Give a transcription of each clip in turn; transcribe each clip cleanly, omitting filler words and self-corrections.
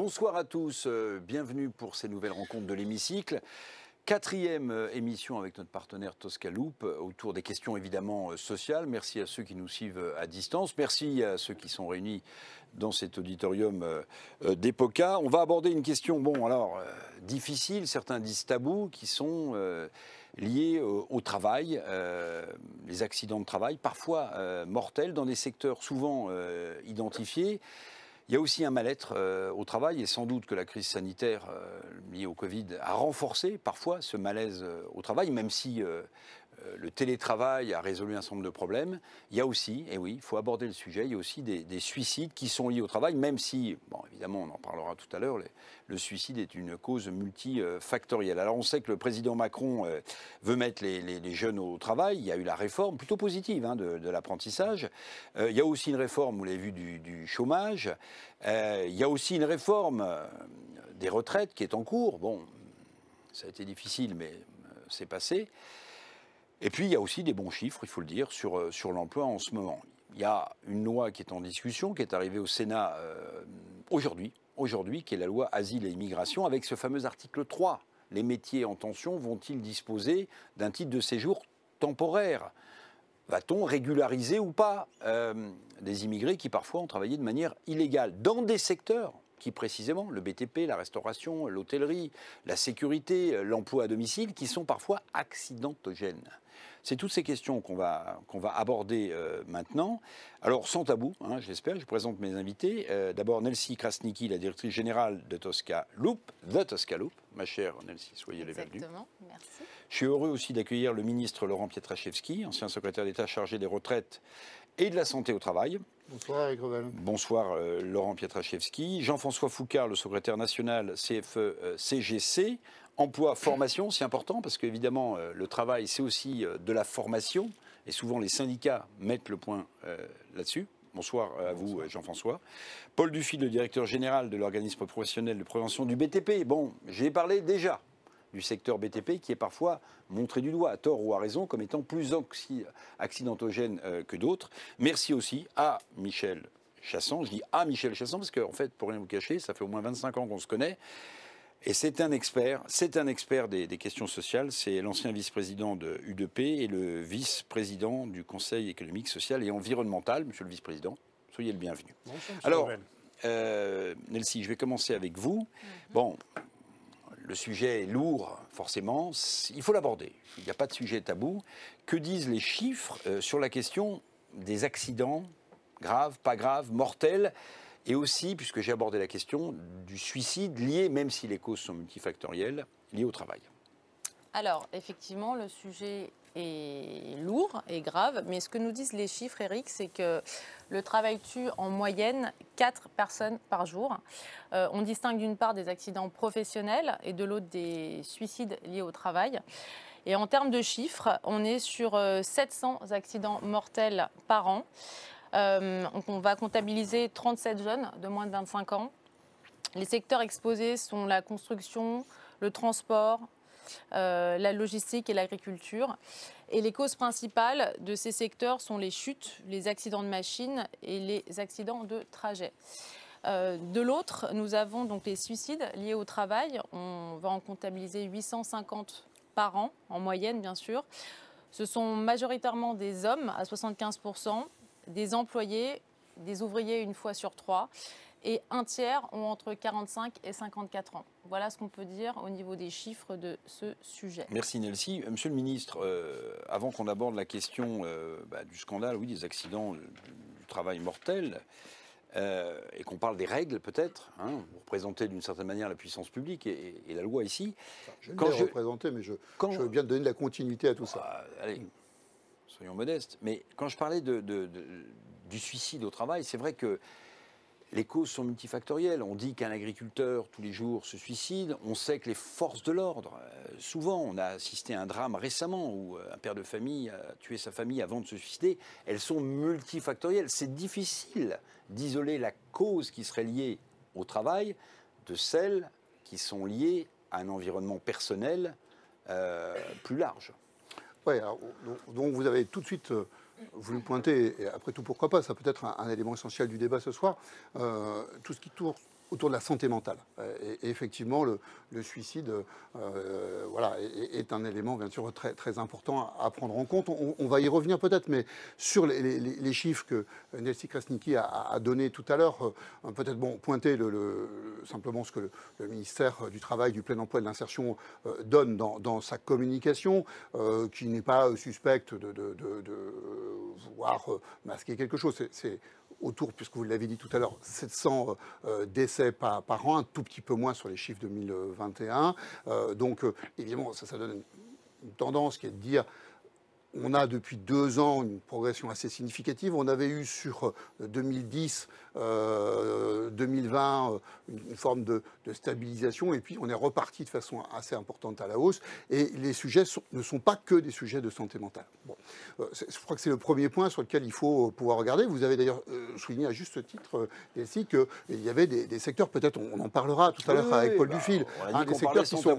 Bonsoir à tous, bienvenue pour ces nouvelles rencontres de l'hémicycle. Quatrième émission avec notre partenaire Tosca Loop, autour des questions évidemment sociales. Merci à ceux qui nous suivent à distance. Merci à ceux qui sont réunis dans cet auditorium d'EPOCA. On va aborder une question, difficile, certains disent tabou, qui sont liés au travail, les accidents de travail, parfois mortels, dans des secteurs souvent identifiés. Il y a aussi un mal-être au travail et sans doute que la crise sanitaire liée au Covid a renforcé parfois ce malaise au travail, même si le télétravail a résolu un certain nombre de problèmes. Il y a aussi, et oui, il faut aborder le sujet, il y a aussi des suicides qui sont liés au travail, même si, bon, évidemment, on en parlera tout à l'heure, le suicide est une cause multifactorielle. Alors on sait que le président Macron veut mettre les jeunes au travail. Il y a eu la réforme plutôt positive de l'apprentissage. Il y a aussi une réforme, vous l'avez vu, du chômage. Il y a aussi une réforme des retraites qui est en cours. Bon, ça a été difficile, mais c'est passé. Et puis, il y a aussi des bons chiffres, il faut le dire, sur l'emploi en ce moment. Il y a une loi qui est en discussion, qui est arrivée au Sénat aujourd'hui, qui est la loi Asile et Immigration, avec ce fameux article 3. Les métiers en tension vont-ils disposer d'un titre de séjour temporaire ? Va-t-on régulariser ou pas des immigrés qui parfois ont travaillé de manière illégale dans des secteurs qui précisément, le BTP, la restauration, l'hôtellerie, la sécurité, l'emploi à domicile, qui sont parfois accidentogènes. C'est toutes ces questions qu'on va aborder maintenant. Alors, sans tabou, j'espère, je présente mes invités. D'abord, Nelsie Krasniqi, la directrice générale de Tosca Loop, The Tosca Loop. Ma chère Nelsie, soyez les bienvenus. Exactement, merci. Je suis heureux aussi d'accueillir le ministre Laurent Pietraszewski, ancien secrétaire d'État chargé des retraites et de la santé au travail. Bonsoir Eric Revel. Bonsoir Laurent Pietraszewski. Jean-François Foucard, le secrétaire national CFE-CGC. Emploi, formation, c'est important parce qu'évidemment, le travail, c'est aussi de la formation. Et souvent, les syndicats mettent le point là-dessus. Bonsoir à vous, Jean-François. Paul Dufy, le directeur général de l'organisme professionnel de prévention du BTP. Bon, j'ai parlé déjà du secteur BTP qui est parfois montré du doigt, à tort ou à raison, comme étant plus accidentogène que d'autres. Merci aussi à Michel Chassan. Je dis à Michel Chassan parce qu'en fait, pour rien vous cacher, ça fait au moins 25 ans qu'on se connaît. Et c'est un expert des questions sociales. C'est l'ancien vice-président de UDP et le vice-président du Conseil économique, social et environnemental. Monsieur le vice-président, soyez le bienvenu. Bonjour, alors, Nelsie, je vais commencer avec vous. Bon, le sujet est lourd, forcément. Il faut l'aborder. Il n'y a pas de sujet tabou. Que disent les chiffres sur la question des accidents graves, pas graves, mortels ? Et aussi, puisque j'ai abordé la question du suicide lié, même si les causes sont multifactorielles, lié au travail. Alors, effectivement, le sujet est lourd et grave, mais ce que nous disent les chiffres, Eric, c'est que le travail tue en moyenne 4 personnes par jour. On distingue d'une part des accidents professionnels et de l'autre des suicides liés au travail. Et en termes de chiffres, on est sur 700 accidents mortels par an. On va comptabiliser 37 jeunes de moins de 25 ans. Les secteurs exposés sont la construction, le transport, la logistique et l'agriculture. Et les causes principales de ces secteurs sont les chutes, les accidents de machines et les accidents de trajet. De l'autre, nous avons donc les suicides liés au travail. On va en comptabiliser 850 par an, en moyenne bien sûr. Ce sont majoritairement des hommes à 75%. Des employés, des ouvriers une fois sur 3, et un tiers ont entre 45 et 54 ans. Voilà ce qu'on peut dire au niveau des chiffres de ce sujet. Merci Nelsie. Monsieur le ministre, avant qu'on aborde la question du scandale, oui, des accidents du travail mortel, et qu'on parle des règles peut-être, vous représentez d'une certaine manière la puissance publique et la loi ici. Je ne l'ai représenté, mais je veux bien donner de la continuité à tout ça. Allez. Soyons modestes. Mais quand je parlais du suicide au travail, c'est vrai que les causes sont multifactorielles. On dit qu'un agriculteur, tous les jours, se suicide. On sait que les forces de l'ordre, souvent, on a assisté à un drame récemment où un père de famille a tué sa famille avant de se suicider. Elles sont multifactorielles. C'est difficile d'isoler la cause qui serait liée au travail de celles qui sont liées à un environnement personnel plus large. Oui, donc vous avez tout de suite voulu pointer, et après tout, pourquoi pas, ça peut être un élément essentiel du débat ce soir, tout ce qui tourne autour de la santé mentale. Et effectivement, le suicide voilà, est un élément, bien sûr, très, très important à prendre en compte. On va y revenir peut-être, mais sur les chiffres que Nelsie Krasniqi a donnés tout à l'heure, peut-être pointer simplement ce que le ministère du Travail, du Plein Emploi et de l'Insertion donne dans sa communication, qui n'est pas suspecte de vouloir masquer quelque chose. C'est autour, puisque vous l'avez dit tout à l'heure, 700 décès par an, un tout petit peu moins sur les chiffres 2021. Donc, évidemment, ça donne une tendance qui est de dire on a depuis 2 ans une progression assez significative. On avait eu sur 2010, 2020, une forme de stabilisation, et puis on est reparti de façon assez importante à la hausse. Et les sujets ne sont pas que des sujets de santé mentale. Bon. Je crois que c'est le premier point sur lequel il faut pouvoir regarder. Vous avez d'ailleurs souligné à juste titre, Nelsie, qu'il y avait des secteurs, peut-être on en parlera tout à l'heure avec Paul Dufil, des secteurs qui sont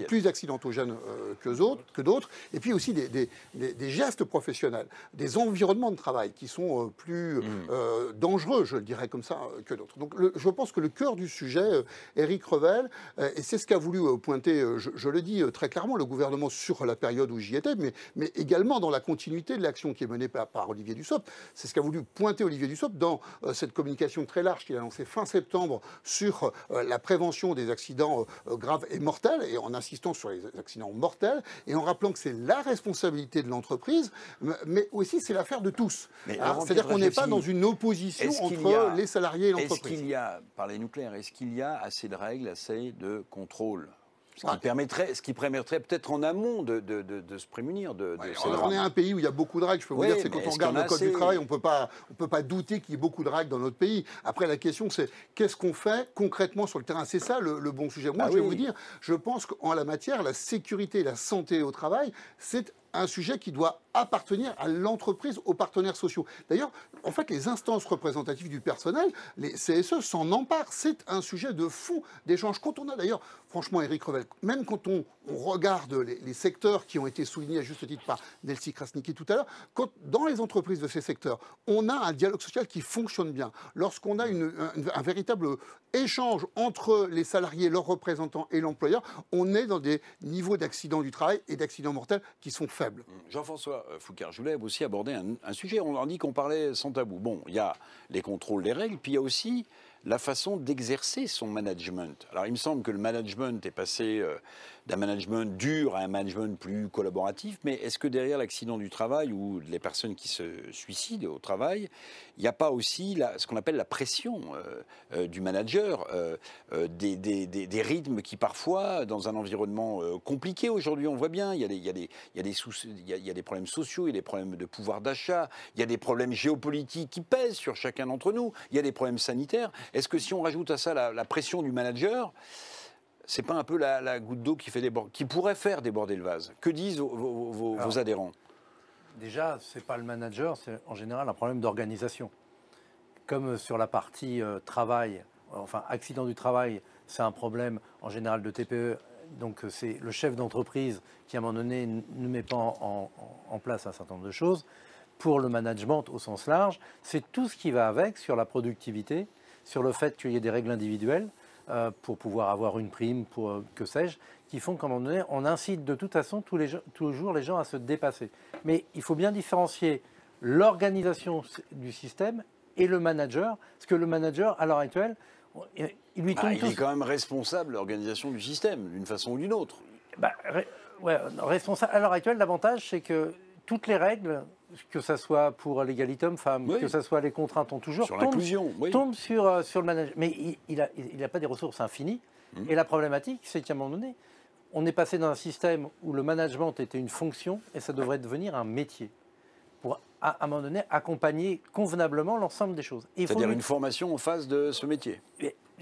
plus accidentogènes que d'autres, et puis aussi des gestes professionnels, des environnements de travail qui sont plus dangereux, je le dirais comme ça, que d'autres. Donc je pense que le cœur du sujet, Éric Revel, et c'est ce qu'a voulu pointer, je le dis très clairement, le gouvernement sur la période où j'y étais, mais également dans la continuité de l'action qui est menée par Olivier Dussopt. C'est ce qu'a voulu pointer Olivier Dussopt dans cette communication très large qu'il a lancée fin septembre sur la prévention des accidents graves et mortels, et en insistant sur les accidents mortels, et en rappelant que c'est la responsabilité de l'entreprise, mais aussi c'est l'affaire de tous. C'est-à-dire qu'on n'est pas dans une opposition entre les salariés et l'entreprise. Est-ce qu'il y a, parlez-nous clair, est-ce qu'il y a assez de règles, assez de contrôle ? Ce qui permettrait peut-être en amont de se prémunir de on est un pays où il y a beaucoup de règles. Je peux vous dire, c'est quand on regarde le Code du travail, on ne peut pas douter qu'il y ait beaucoup de règles dans notre pays. Après, la question, c'est qu'est-ce qu'on fait concrètement sur le terrain ? C'est ça le bon sujet. Moi, je vais vous dire, je pense qu'en la matière, la sécurité et la santé au travail, c'est un sujet qui doit appartenir à l'entreprise, aux partenaires sociaux. D'ailleurs, en fait, les instances représentatives du personnel, les CSE, s'en emparent. C'est un sujet de fond d'échange. Quand on a d'ailleurs, franchement, Éric Revel, même quand on regarde les secteurs qui ont été soulignés à juste titre par Nelsie Krasniqi tout à l'heure, quand dans les entreprises de ces secteurs, on a un dialogue social qui fonctionne bien, lorsqu'on a un véritable échange entre les salariés, leurs représentants et l'employeur, on est dans des niveaux d'accidents du travail et d'accidents mortels qui sont faibles. Jean-François Foucard, je voulais aussi aborder un sujet. On dit qu'on parlait sans tabou. Bon, il y a les contrôles, les règles, puis il y a aussi la façon d'exercer son management. Alors, il me semble que le management est passé d'un management dur à un management plus collaboratif, mais est-ce que derrière l'accident du travail ou les personnes qui se suicident au travail, il n'y a pas aussi ce qu'on appelle la pression du manager, des rythmes qui parfois, dans un environnement compliqué aujourd'hui, on voit bien, il y a des problèmes sociaux, il y a des problèmes de pouvoir d'achat, il y a des problèmes géopolitiques qui pèsent sur chacun d'entre nous, il y a des problèmes sanitaires. Est-ce que si on rajoute à ça la pression du manager, c'est pas un peu la goutte d'eau qui pourrait faire déborder le vase? Que disent vos adhérents? Déjà, c'est pas le manager, c'est en général un problème d'organisation. Comme sur la partie travail, enfin accident du travail, c'est un problème en général de TPE. Donc c'est le chef d'entreprise qui, à un moment donné, ne met pas en place un certain nombre de choses. Pour le management au sens large, c'est tout ce qui va avec sur la productivité, sur le fait qu'il y ait des règles individuelles pour pouvoir avoir une prime, pour que sais-je, qui font qu'à un moment donné, on incite de toute façon toujours les gens à se dépasser. Mais il faut bien différencier l'organisation du système et le manager, parce que le manager, à l'heure actuelle, il lui tombe il est quand même responsable de l'organisation du système, d'une façon ou d'une autre. Responsable. À l'heure actuelle, l'avantage, c'est que toutes les règles, que ce soit pour l'égalité homme-femme, que ce soit les contraintes, tombent sur le manager. Mais il n'a pas des ressources infinies. Et la problématique, c'est qu'à un moment donné, on est passé dans un système où le management était une fonction et ça devrait devenir un métier pour, à un moment donné, accompagner convenablement l'ensemble des choses. C'est-à-dire une formation en face de ce métier.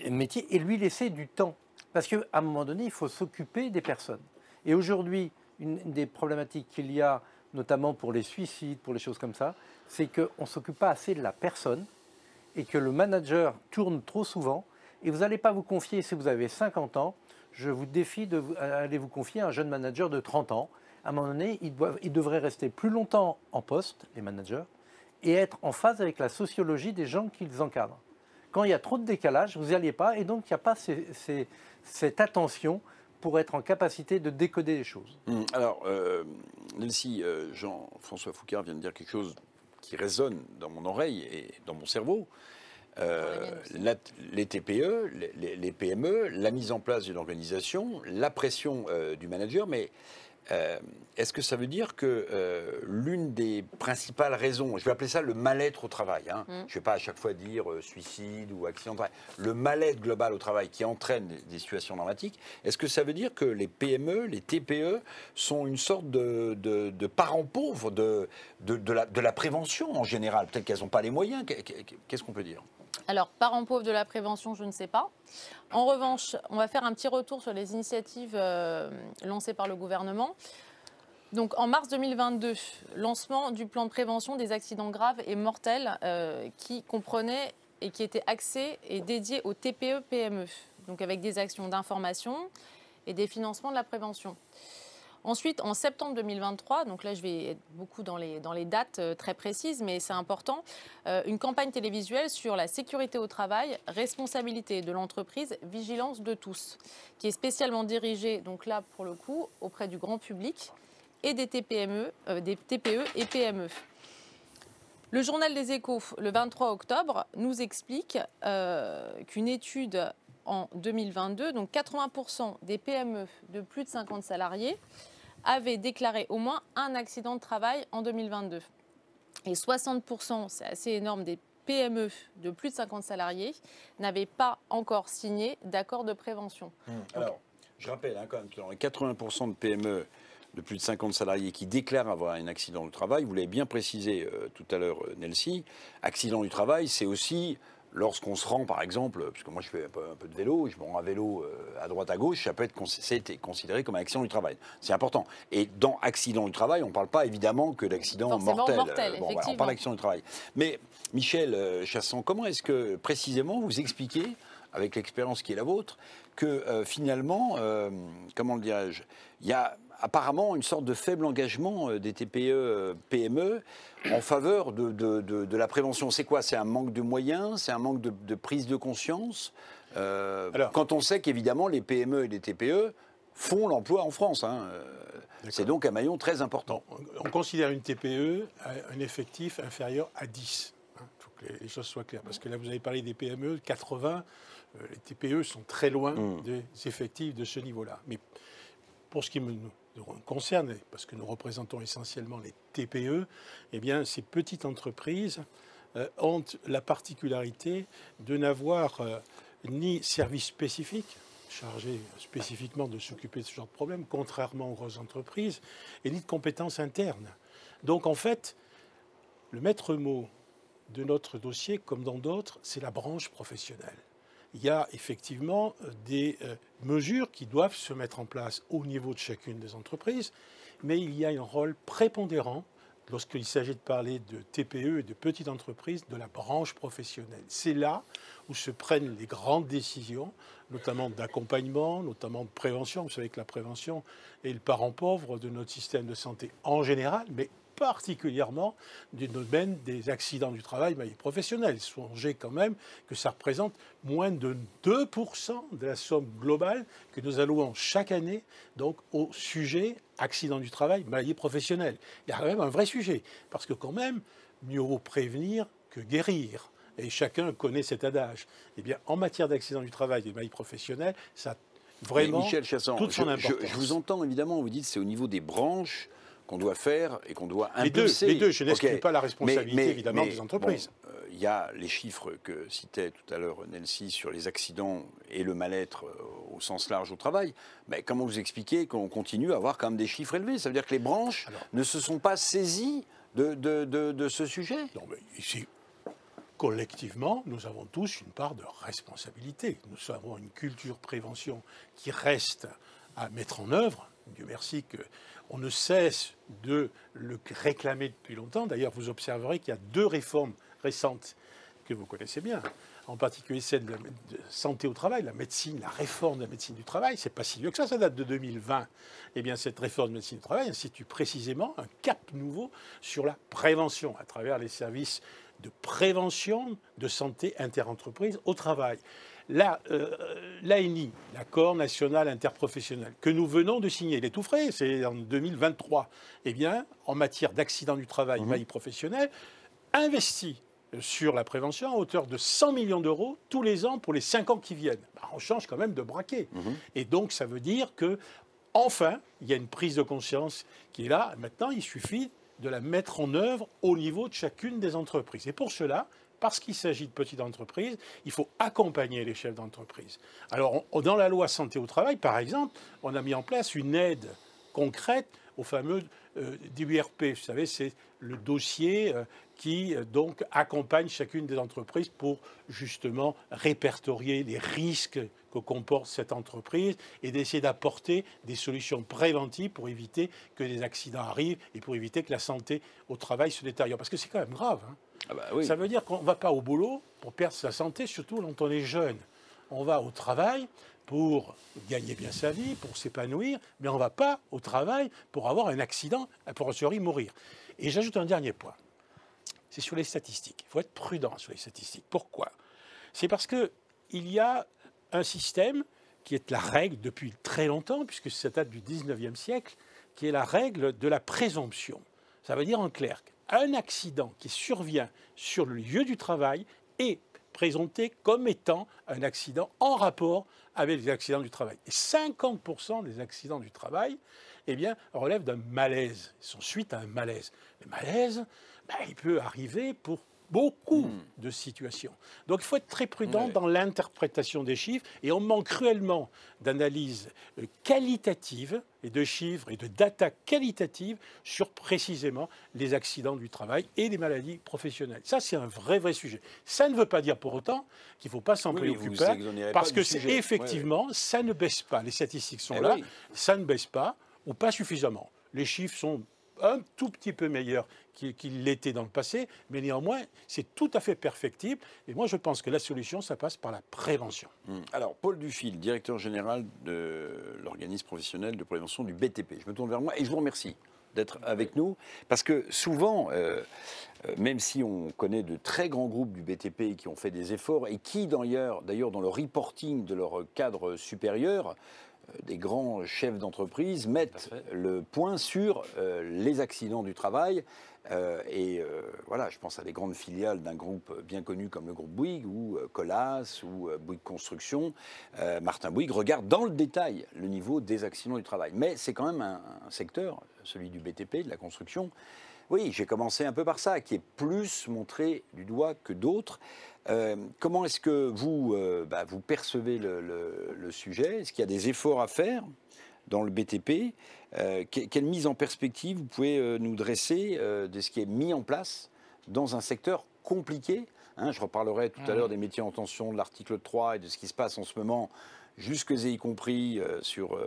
Métier et lui laisser du temps. Parce qu'à un moment donné, il faut s'occuper des personnes. Et aujourd'hui, une des problématiques qu'il y a, notamment pour les suicides, pour les choses comme ça, c'est qu'on ne s'occupe pas assez de la personne et que le manager tourne trop souvent. Et vous n'allez pas vous confier, si vous avez 50 ans, je vous défie d'aller vous confier à un jeune manager de 30 ans. À un moment donné, ils devraient rester plus longtemps en poste, les managers, et être en phase avec la sociologie des gens qu'ils encadrent. Quand il y a trop de décalage, vous n'y alliez pas, et donc il n'y a pas cette attention pour être en capacité de décoder les choses. Alors, Nelsie, Jean-François Foucard vient de dire quelque chose qui résonne dans mon oreille et dans mon cerveau. Les TPE, les PME, la mise en place d'une organisation, la pression du manager, mais est-ce que ça veut dire que l'une des principales raisons, je vais appeler ça le mal-être au travail, hein, je ne vais pas à chaque fois dire suicide ou accident de travail, le mal-être global au travail qui entraîne des situations dramatiques, est-ce que ça veut dire que les PME, les TPE sont une sorte de parents pauvres de la prévention en général? Peut-être qu'elles n'ont pas les moyens. Qu'est-ce qu'on peut dire? Alors, parents pauvres de la prévention, je ne sais pas. En revanche, on va faire un petit retour sur les initiatives lancées par le gouvernement. Donc, en mars 2022, lancement du plan de prévention des accidents graves et mortels qui comprenait et qui était axé et dédié aux TPE-PME. Donc, avec des actions d'information et des financements de la prévention. Ensuite, en septembre 2023, donc là je vais être beaucoup dans les dates très précises, mais c'est important, une campagne télévisuelle sur la sécurité au travail, responsabilité de l'entreprise, vigilance de tous, qui est spécialement dirigée, donc là pour le coup, auprès du grand public et des TPE et PME. Le journal des Échos, le 23 octobre, nous explique qu'une étude en 2022, donc 80% des PME de plus de 50 salariés avaient déclaré au moins un accident de travail en 2022. Et 60%, c'est assez énorme, des PME de plus de 50 salariés n'avaient pas encore signé d'accord de prévention. Alors, je rappelle quand même que dans les 80% de PME de plus de 50 salariés qui déclarent avoir un accident du travail, vous l'avez bien précisé tout à l'heure, Nelsie, accident du travail, c'est aussi lorsqu'on se rend, par exemple, parce que moi je fais un peu de vélo, je me rends à vélo à droite à gauche, ça peut être considéré comme un accident du travail. C'est important. Et dans accident du travail, on ne parle pas évidemment que d'accident mortel. Voilà, on parle d'accident du travail. Mais Michel Chassan, comment est-ce que précisément vous expliquez, avec l'expérience qui est la vôtre, que finalement, comment le dirais-je, il y a apparemment une sorte de faible engagement des TPE, PME en faveur de la prévention. C'est quoi? C'est un manque de moyens? C'est un manque de prise de conscience? Quand on sait qu'évidemment les PME et les TPE font l'emploi en France. Hein. C'est donc un maillon très important. On considère une TPE un effectif inférieur à 10. Il faut que les choses soient claires. Parce que là, vous avez parlé des PME, 80. Les TPE sont très loin des effectifs de ce niveau-là. Mais pour ce qui nous concerne, parce que nous représentons essentiellement les TPE, eh bien, ces petites entreprises ont la particularité de n'avoir ni service spécifique, chargé spécifiquement de s'occuper de ce genre de problème, contrairement aux grosses entreprises, et ni de compétences internes. Donc, en fait, le maître mot de notre dossier, comme dans d'autres, c'est la branche professionnelle. Il y a effectivement des mesures qui doivent se mettre en place au niveau de chacune des entreprises, mais il y a un rôle prépondérant lorsqu'il s'agit de parler de TPE et de petites entreprises, de la branche professionnelle. C'est là où se prennent les grandes décisions, notamment d'accompagnement, notamment de prévention. Vous savez que la prévention est le parent pauvre de notre système de santé en général, mais particulièrement du domaine des accidents du travail professionnels. Songez quand même que ça représente moins de 2% de la somme globale que nous allouons chaque année donc, au sujet accident du travail, maladie professionnelle. Il y a quand même un vrai sujet, parce que quand même, mieux vaut prévenir que guérir. Et chacun connaît cet adage. Eh bien, en matière d'accident du travail et de maladie professionnelle, ça a vraiment Michel Chassan, toute son importance. Je vous entends évidemment, vous dites que c'est au niveau des branches qu'on doit faire et qu'on doit impulser. Les deux, je n'exclus pas la responsabilité évidemment des entreprises. Il y a les chiffres que citait tout à l'heure Nelsie sur les accidents et le mal-être au sens large au travail. Mais comment vous expliquez qu'on continue à avoir quand même des chiffres élevés? Ça veut dire que les branches ne se sont pas saisies de ce sujet? Non, mais ici, collectivement, nous avons tous une part de responsabilité. Nous avons une culture prévention qui reste à mettre en œuvre. Dieu merci qu'on ne cesse de le réclamer depuis longtemps. D'ailleurs, vous observerez qu'il y a 2 réformes récentes que vous connaissez bien, en particulier celle de santé au travail, la médecine, la réforme de la médecine du travail. C'est pas si vieux que ça date de 2020. Eh bien, cette réforme de médecine du travail institue précisément un cap nouveau sur la prévention à travers les services de prévention de santé interentreprise au travail. L'ANI, l'accord national interprofessionnel, que nous venons de signer, il est tout frais, c'est en 2023, eh bien, en matière d'accident du travail, maladie professionnelle, investit sur la prévention à hauteur de 100 millions d'euros tous les ans pour les 5 ans qui viennent. On change quand même de braquet. Et donc, ça veut dire que, enfin, il y a une prise de conscience qui est là. Maintenant, il suffit de la mettre en œuvre au niveau de chacune des entreprises. Et pour cela, parce qu'il s'agit de petites entreprises, il faut accompagner les chefs d'entreprise. Alors, dans la loi santé au travail, par exemple, on a mis en place une aide concrète au fameux DURP. Vous savez, c'est le dossier qui donc accompagne chacune des entreprises pour justement répertorier les risques que comporte cette entreprise et d'essayer d'apporter des solutions préventives pour éviter que des accidents arrivent et pour éviter que la santé au travail se détériore. Parce que c'est quand même grave. Hein. Ah bah oui. Ça veut dire qu'on ne va pas au boulot pour perdre sa santé, surtout quand on est jeune. On va au travail pour gagner bien sa vie, pour s'épanouir, mais on ne va pas au travail pour avoir un accident, pour mourir. Et j'ajoute un dernier point. C'est sur les statistiques. Il faut être prudent sur les statistiques. Pourquoi? C'est parce qu'il y a un système qui est la règle depuis très longtemps, puisque ça date du 19e siècle, qui est la règle de la présomption. Ça veut dire en clair qu'un accident qui survient sur le lieu du travail est présenté comme étant un accident en rapport avec les accidents du travail. Et 50% des accidents du travail, eh bien, relèvent d'un malaise. Ils sont suite à un malaise. Le malaise, il peut arriver pour beaucoup de situations. Donc il faut être très prudent dans l'interprétation des chiffres et on manque cruellement d'analyse qualitative et de chiffres et de data qualitative sur précisément les accidents du travail et les maladies professionnelles. Ça, c'est un vrai sujet. Ça ne veut pas dire pour autant qu'il ne faut pas s'en préoccuper parce que effectivement, ça ne baisse pas. Les statistiques sont là, ça ne baisse pas ou pas suffisamment. Les chiffres sont un tout petit peu meilleur qu'il l'était dans le passé, mais néanmoins, c'est tout à fait perfectible. Et moi, je pense que la solution, ça passe par la prévention. Alors, Paul Dufil, directeur général de l'organisme professionnel de prévention du BTP. Je me tourne vers moi et je vous remercie d'être avec nous, parce que souvent, même si on connaît de très grands groupes du BTP qui ont fait des efforts et qui, d'ailleurs, dans le reporting de leur cadre supérieur, des grands chefs d'entreprise mettent le point sur les accidents du travail. Voilà, je pense à des grandes filiales d'un groupe bien connu comme le groupe Bouygues ou Colas ou Bouygues Construction. Martin Bouygues regarde dans le détail le niveau des accidents du travail. Mais c'est quand même un secteur, celui du BTP, de la construction. Oui, j'ai commencé un peu par ça, qui est plus montré du doigt que d'autres. Comment est-ce que vous percevez le sujet? Est-ce qu'il y a des efforts à faire dans le BTP? Quelle mise en perspective vous pouvez nous dresser de ce qui est mis en place dans un secteur compliqué? Je reparlerai tout à l'heure des métiers en tension, de l'article 3 et de ce qui se passe en ce moment, jusque et y compris sur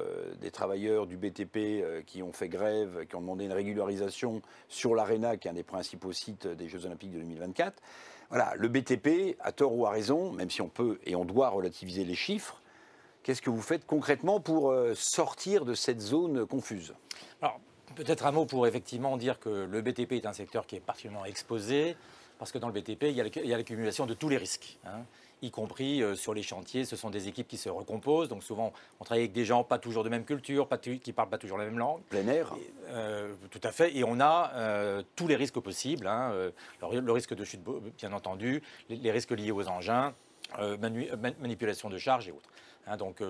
des travailleurs du BTP qui ont fait grève, qui ont demandé une régularisation sur l'Arena, qui est un des principaux sites des Jeux Olympiques de 2024. Voilà, le BTP, à tort ou à raison, même si on peut et on doit relativiser les chiffres, qu'est-ce que vous faites concrètement pour sortir de cette zone confuse? Alors, peut-être un mot pour effectivement dire que le BTP est un secteur qui est particulièrement exposé, parce que dans le BTP, il y a l'accumulation de tous les risques, y compris sur les chantiers. Ce sont des équipes qui se recomposent, donc souvent on travaille avec des gens pas toujours de même culture, qui ne parlent pas toujours la même langue. Plein air. Tout à fait, et on a tous les risques possibles, le risque de chute bien entendu, les risques liés aux engins, manipulation de charges et autres. Donc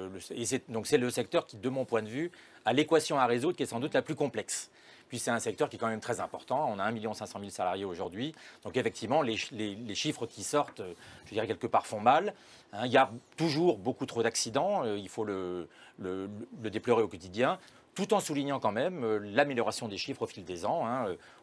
c'est le secteur qui, de mon point de vue, a l'équation à résoudre qui est sans doute la plus complexe. Puis c'est un secteur qui est quand même très important. On a 1 500 000 salariés aujourd'hui. Donc effectivement, les chiffres qui sortent, je dirais quelque part, font mal. Il y a toujours beaucoup trop d'accidents. Il faut le déplorer au quotidien, tout en soulignant quand même l'amélioration des chiffres au fil des ans.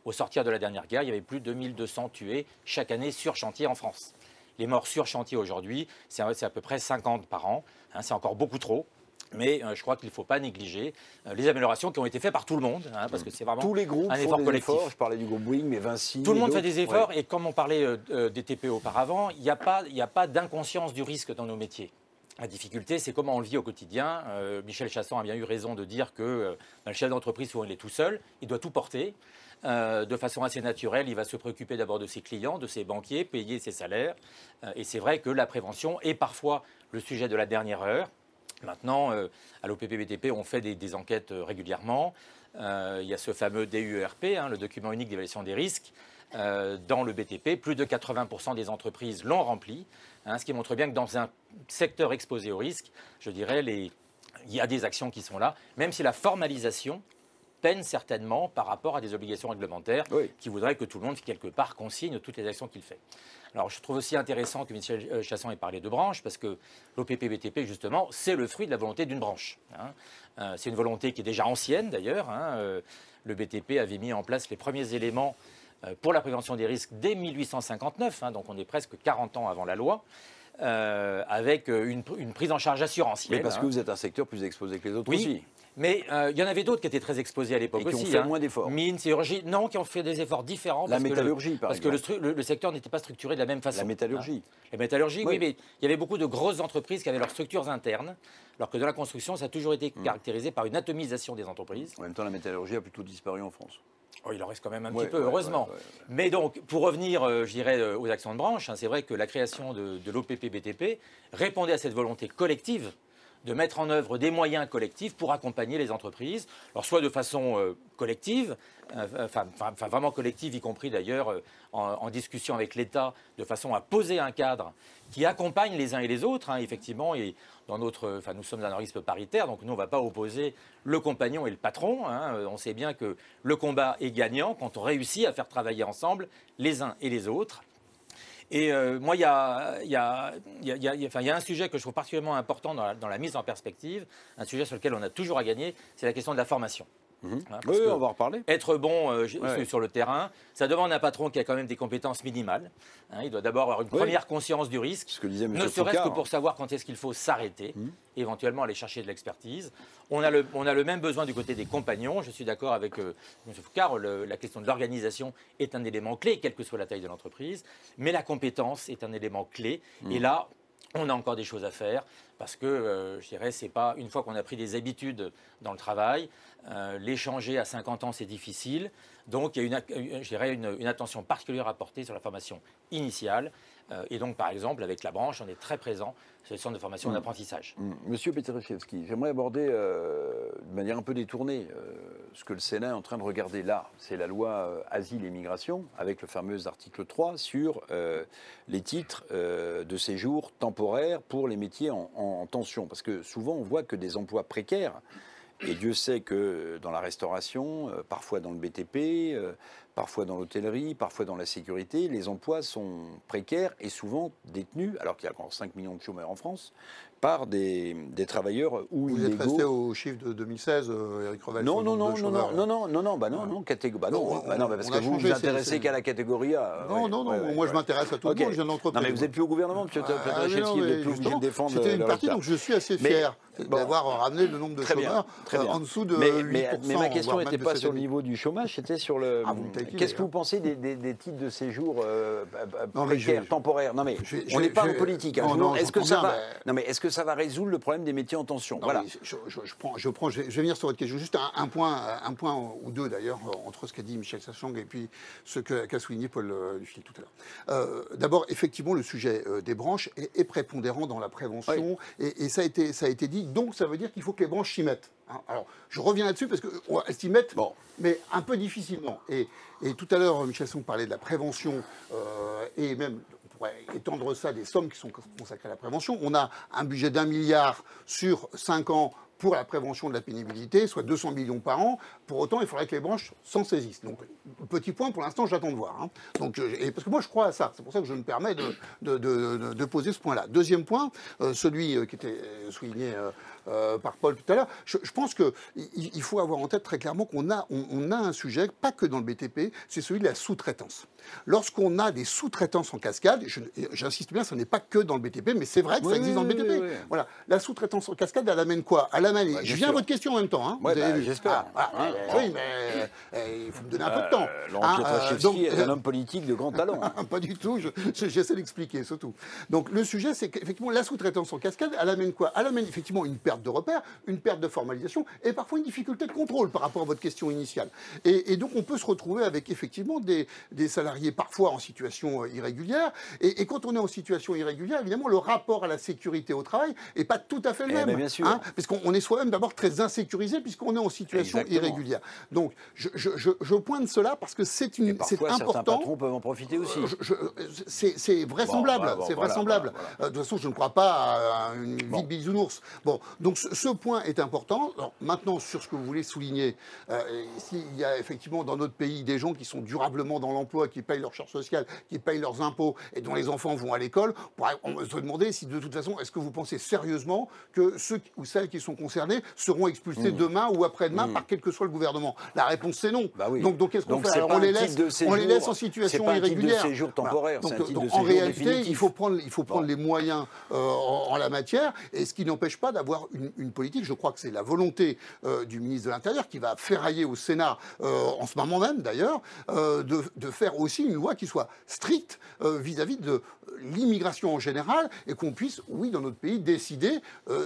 Au sortir de la dernière guerre, il y avait plus de 1200 tués chaque année sur chantier en France. Les morts sur chantier aujourd'hui, c'est à peu près 50 par an. C'est encore beaucoup trop. Mais je crois qu'il ne faut pas négliger les améliorations qui ont été faites par tout le monde, parce que c'est vraiment tous les groupes un effort collectif. Je parlais du groupe Bouygues, mais Vinci. Tout le monde fait des efforts, et comme on parlait des TPE auparavant, il n'y a pas d'inconscience du risque dans nos métiers. La difficulté, c'est comment on le vit au quotidien. Michel Chassan a bien eu raison de dire que le chef d'entreprise, souvent, il est tout seul, il doit tout porter. De façon assez naturelle, il va se préoccuper d'abord de ses clients, de ses banquiers, payer ses salaires. Et c'est vrai que la prévention est parfois le sujet de la dernière heure. Maintenant, à l'OPP-BTP, on fait des enquêtes régulièrement. Il y a ce fameux DUERP, le document unique d'évaluation des risques. Dans le BTP, plus de 80% des entreprises l'ont rempli, ce qui montre bien que dans un secteur exposé au risque, je dirais, il y a des actions qui sont là, même si la formalisation peine certainement par rapport à des obligations réglementaires qui voudraient que tout le monde, quelque part, consigne toutes les actions qu'il fait. Alors, je trouve aussi intéressant que Michel Chassan ait parlé de branche, parce que l'OPP-BTP, justement, c'est le fruit de la volonté d'une branche. C'est une volonté qui est déjà ancienne, d'ailleurs. Le BTP avait mis en place les premiers éléments pour la prévention des risques dès 1859, donc on est presque 40 ans avant la loi. Avec une prise en charge assurantielle. Mais parce que vous êtes un secteur plus exposé que les autres aussi. Mais il y en avait d'autres qui étaient très exposés à l'époque aussi. Et qui ont fait moins d'efforts. Mines, sidérurgie, non, qui ont fait des efforts différents. La métallurgie, par exemple. Parce que le secteur n'était pas structuré de la même façon. La métallurgie. La métallurgie, oui, mais il y avait beaucoup de grosses entreprises qui avaient leurs structures internes, alors que dans la construction, ça a toujours été caractérisé par une atomisation des entreprises. En même temps, la métallurgie a plutôt disparu en France. Oh, il en reste quand même un petit peu, heureusement. Mais donc, pour revenir, je dirais, aux actions de branche, c'est vrai que la création de l'OPP-BTP répondait à cette volonté collective de mettre en œuvre des moyens collectifs pour accompagner les entreprises, alors soit de façon collective, vraiment collective, y compris d'ailleurs en discussion avec l'État, de façon à poser un cadre qui accompagne les uns et les autres, effectivement, et dans nous sommes un organisme paritaire, donc nous, on ne va pas opposer le compagnon et le patron. On sait bien que le combat est gagnant quand on réussit à faire travailler ensemble les uns et les autres. Et moi, il y a un sujet que je trouve particulièrement important dans la mise en perspective, un sujet sur lequel on a toujours à gagner, c'est la question de la formation. Oui, on va en reparler. Être bon sur le terrain, ça demande un patron qui a quand même des compétences minimales. Il doit d'abord avoir une première conscience du risque, ce que disait ne serait-ce que pour savoir quand est-ce qu'il faut s'arrêter, éventuellement aller chercher de l'expertise. On a le même besoin du côté des compagnons. Je suis d'accord avec M. Foucard, la question de l'organisation est un élément clé, quelle que soit la taille de l'entreprise, mais la compétence est un élément clé. Et là, on a encore des choses à faire parce que, je dirais, c'est pas une fois qu'on a pris des habitudes dans le travail, les changer à 50 ans, c'est difficile. Donc, il y a une attention particulière à porter sur la formation initiale. Et donc, par exemple, avec la branche, on est très présent sur les centres de formation et d'apprentissage. Monsieur Petriszewski, j'aimerais aborder de manière un peu détournée ce que le Sénat est en train de regarder là. C'est la loi Asile et Migration, avec le fameux article 3 sur les titres de séjour temporaires pour les métiers en tension. Parce que souvent, on voit que des emplois précaires, et Dieu sait que dans la restauration, parfois dans le BTP, parfois dans l'hôtellerie, parfois dans la sécurité, les emplois sont précaires et souvent détenus, alors qu'il y a encore 5 millions de chômeurs en France, par des travailleurs ou illégaux. Vous êtes resté au chiffre de 2016, Éric Revel? Non, parce que vous vous intéressez qu'à la catégorie A. Moi je m'intéresse à tout le monde, je viens de l'entreprise. Non, mais vous n'êtes plus au gouvernement, M. Petriszewski, vous n'êtes plus obligé de défendre. C'était une partie, donc je suis assez fier d'avoir ramené le nombre de chômeurs en dessous de 8%. Mais ma question n'était pas sur le niveau du chômage, c'était sur le... Qu'est-ce que vous pensez des titres de séjour précaires, temporaires? Non, mais on n'est pas en politique. Est-ce que ça va résoudre le problème des métiers en tension? Voilà. Je vais venir sur votre question. Juste un point ou deux d'ailleurs, entre ce qu'a dit Michel Chassan et puis ce qu'a souligné Paul Dufil tout à l'heure. D'abord, effectivement, le sujet des branches est prépondérant dans la prévention et ça a été dit. Donc, ça veut dire qu'il faut que les branches s'y mettent. Alors, je reviens là-dessus parce qu'elles s'y mettent, mais un peu difficilement. Et tout à l'heure, Michel Chassan parlait de la prévention et même... on pourrait étendre ça des sommes qui sont consacrées à la prévention. On a un budget d'1 milliard sur 5 ans pour la prévention de la pénibilité, soit 200 millions par an. Pour autant, il faudrait que les branches s'en saisissent. Donc, petit point, pour l'instant, j'attends de voir. Donc, parce que moi, je crois à ça. C'est pour ça que je me permets de poser ce point-là. Deuxième point, celui qui était souligné par Paul tout à l'heure, je pense qu'il faut avoir en tête très clairement qu'on a un sujet, pas que dans le BTP, c'est celui de la sous-traitance. Lorsqu'on a des sous-traitances en cascade, j'insiste bien, ce n'est pas que dans le BTP, mais c'est vrai que ça existe dans le BTP. Voilà. La sous-traitance en cascade, elle amène quoi? Elle la manne. Bah, Je bien viens à sûr. votre question en même temps. Hein, Ouais, vous avez bah, vu. j'espère. Oui, mais il faut me donner un peu de temps. Laurent Hein, Pietraszewski donc, est un homme politique de grand talent. Hein. Pas du tout, j'essaie d'expliquer, surtout. Donc le sujet, c'est qu'effectivement, la sous-traitance en cascade, elle amène quoi? Elle amène effectivement une perte de repères, une perte de formalisation et parfois une difficulté de contrôle par rapport à votre question initiale. Et donc on peut se retrouver avec effectivement des salariés parfois en situation irrégulière. Et quand on est en situation irrégulière, évidemment, le rapport à la sécurité au travail n'est pas tout à fait le même. Ben, bien sûr. Hein, parce qu'on est soi-même d'abord très insécurisé puisqu'on est en situation Exactement. irrégulière. Donc je pointe cela parce que c'est Parfois, certains important. patrons peuvent en profiter aussi. C'est vraisemblable. Bon, c'est voilà, vraisemblable. voilà. De toute façon, je ne crois pas à une vie Bon. de bisounours. Bon, donc ce point est important. Alors, maintenant, sur ce que vous voulez souligner, s'il y a effectivement dans notre pays des gens qui sont durablement dans l'emploi, qui payent leur charge sociale, qui payent leurs impôts et dont les enfants vont à l'école, on peut se demander si de toute façon, est-ce que vous pensez sérieusement que ceux ou celles qui sont concernés seront expulsés demain ou après-demain par quel que soit le gouvernement? La réponse c'est non. Bah oui. Donc qu'est-ce qu'on Donc, fait? c'est Alors, pas on un les titre laisse, de on les séjour, laisse en c'est situation pas un titre de irrégulière. séjour temporaire, c'est un titre de en séjour réalité, définitif. il faut prendre les moyens en la matière, et ce qui n'empêche pas d'avoir une politique. Je crois que c'est la volonté du ministre de l'Intérieur qui va ferrailler au Sénat en ce moment même d'ailleurs, de faire aussi une loi qui soit stricte vis-à-vis de l'immigration en général, et qu'on puisse, oui, dans notre pays, décider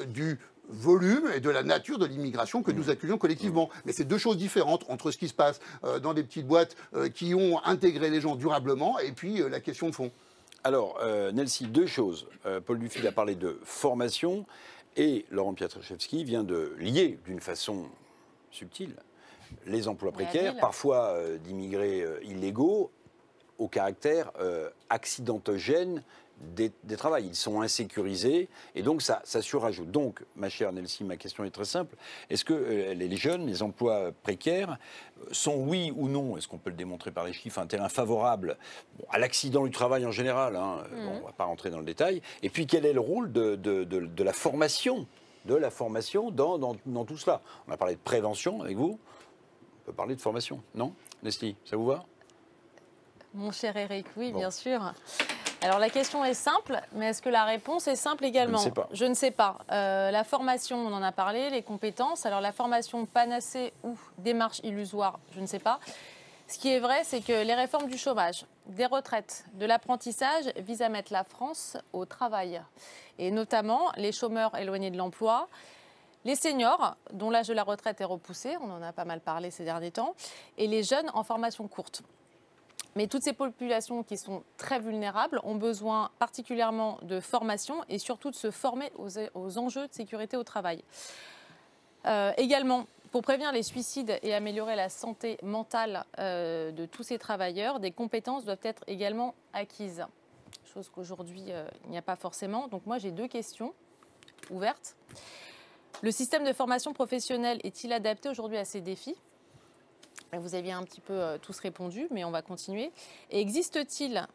du volume et de la nature de l'immigration que nous accueillons collectivement. Mais c'est deux choses différentes entre ce qui se passe dans des petites boîtes qui ont intégré les gens durablement et puis la question de fond. Alors, Nelsie, deux choses. Paul Dufil a parlé de formation et Laurent Pietraszewski vient de lier d'une façon subtile les emplois précaires, parfois d'immigrés illégaux, au caractère accidentogène des travails. Ils sont insécurisés et donc ça surajoute. Donc, ma chère Nelsie, ma question est très simple. Est-ce que les jeunes, les emplois précaires sont, oui ou non, est-ce qu'on peut le démontrer par les chiffres, un terrain favorable à l'accident du travail en général, hein, bon, on ne va pas rentrer dans le détail. Et puis, quel est le rôle de la formation dans tout cela? On a parlé de prévention avec vous. On peut parler de formation, non, Nelsie, ça vous va? Mon cher Eric, oui, Bon. bien sûr. Alors la question est simple, mais est-ce que la réponse est simple également? Je ne sais pas. Je ne sais pas. La formation, on en a parlé, les compétences. Alors la formation panacée ou démarche illusoire, je ne sais pas. Ce qui est vrai, c'est que les réformes du chômage, des retraites, de l'apprentissage visent à mettre la France au travail. Et notamment les chômeurs éloignés de l'emploi, les seniors, dont l'âge de la retraite est repoussé, on en a pas mal parlé ces derniers temps, et les jeunes en formation courte. Mais toutes ces populations qui sont très vulnérables ont besoin particulièrement de formation et surtout de se former aux enjeux de sécurité au travail. Également, pour prévenir les suicides et améliorer la santé mentale de tous ces travailleurs, des compétences doivent être également acquises. Chose qu'aujourd'hui, il n'y a pas forcément. Donc moi, j'ai deux questions ouvertes. Le système de formation professionnelle est-il adapté aujourd'hui à ces défis ? Vous aviez un petit peu tous répondu, mais on va continuer. Et existe-t-il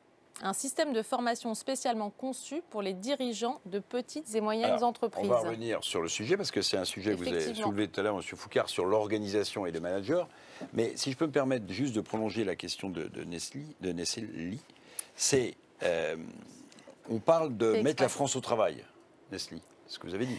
un système de formation spécialement conçu pour les dirigeants de petites et moyennes entreprises? On va revenir sur le sujet, parce que c'est un sujet que vous avez soulevé tout à l'heure, M. Foucard, sur l'organisation et les managers. Mais si je peux me permettre juste de prolonger la question de Nestlé, c'est... on parle de mettre la France au travail, Nestlé, c'est ce que vous avez dit.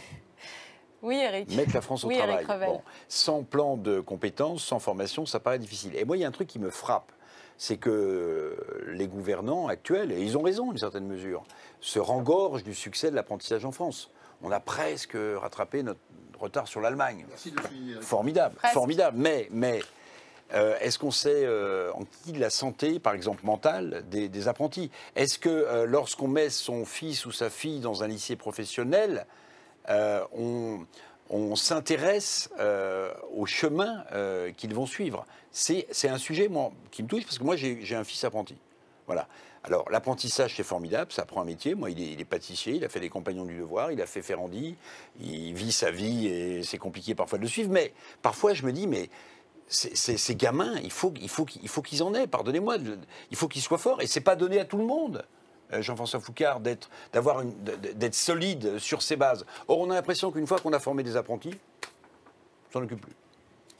Oui, Eric. Mettre la France au oui, travail. Bon, sans plan de compétences, sans formation, ça paraît difficile. Et moi, il y a un truc qui me frappe, c'est que les gouvernants actuels, et ils ont raison, d'une certaine mesure, se rengorgent du succès de l'apprentissage en France. On a presque rattrapé notre retard sur l'Allemagne. Merci de souligner. Formidable, Presque. formidable. Mais est-ce qu'on sait en qui la santé, par exemple mentale, des apprentis? Est-ce que lorsqu'on met son fils ou sa fille dans un lycée professionnel, on s'intéresse au chemin qu'ils vont suivre? C'est un sujet qui me touche, parce que moi, j'ai un fils apprenti. Voilà. Alors, l'apprentissage, c'est formidable, ça apprend un métier. Moi, il est pâtissier, il a fait les Compagnons du Devoir, il a fait Ferrandi, il vit sa vie et c'est compliqué parfois de le suivre. Mais parfois, je me dis, mais ces gamins, il faut qu'ils en aient, pardonnez-moi, il faut qu'ils soient forts. Et c'est pas donné à tout le monde. Jean-François Foucard, d'être solide sur ses bases. Or, on a l'impression qu'une fois qu'on a formé des apprentis, on s'en occupe plus.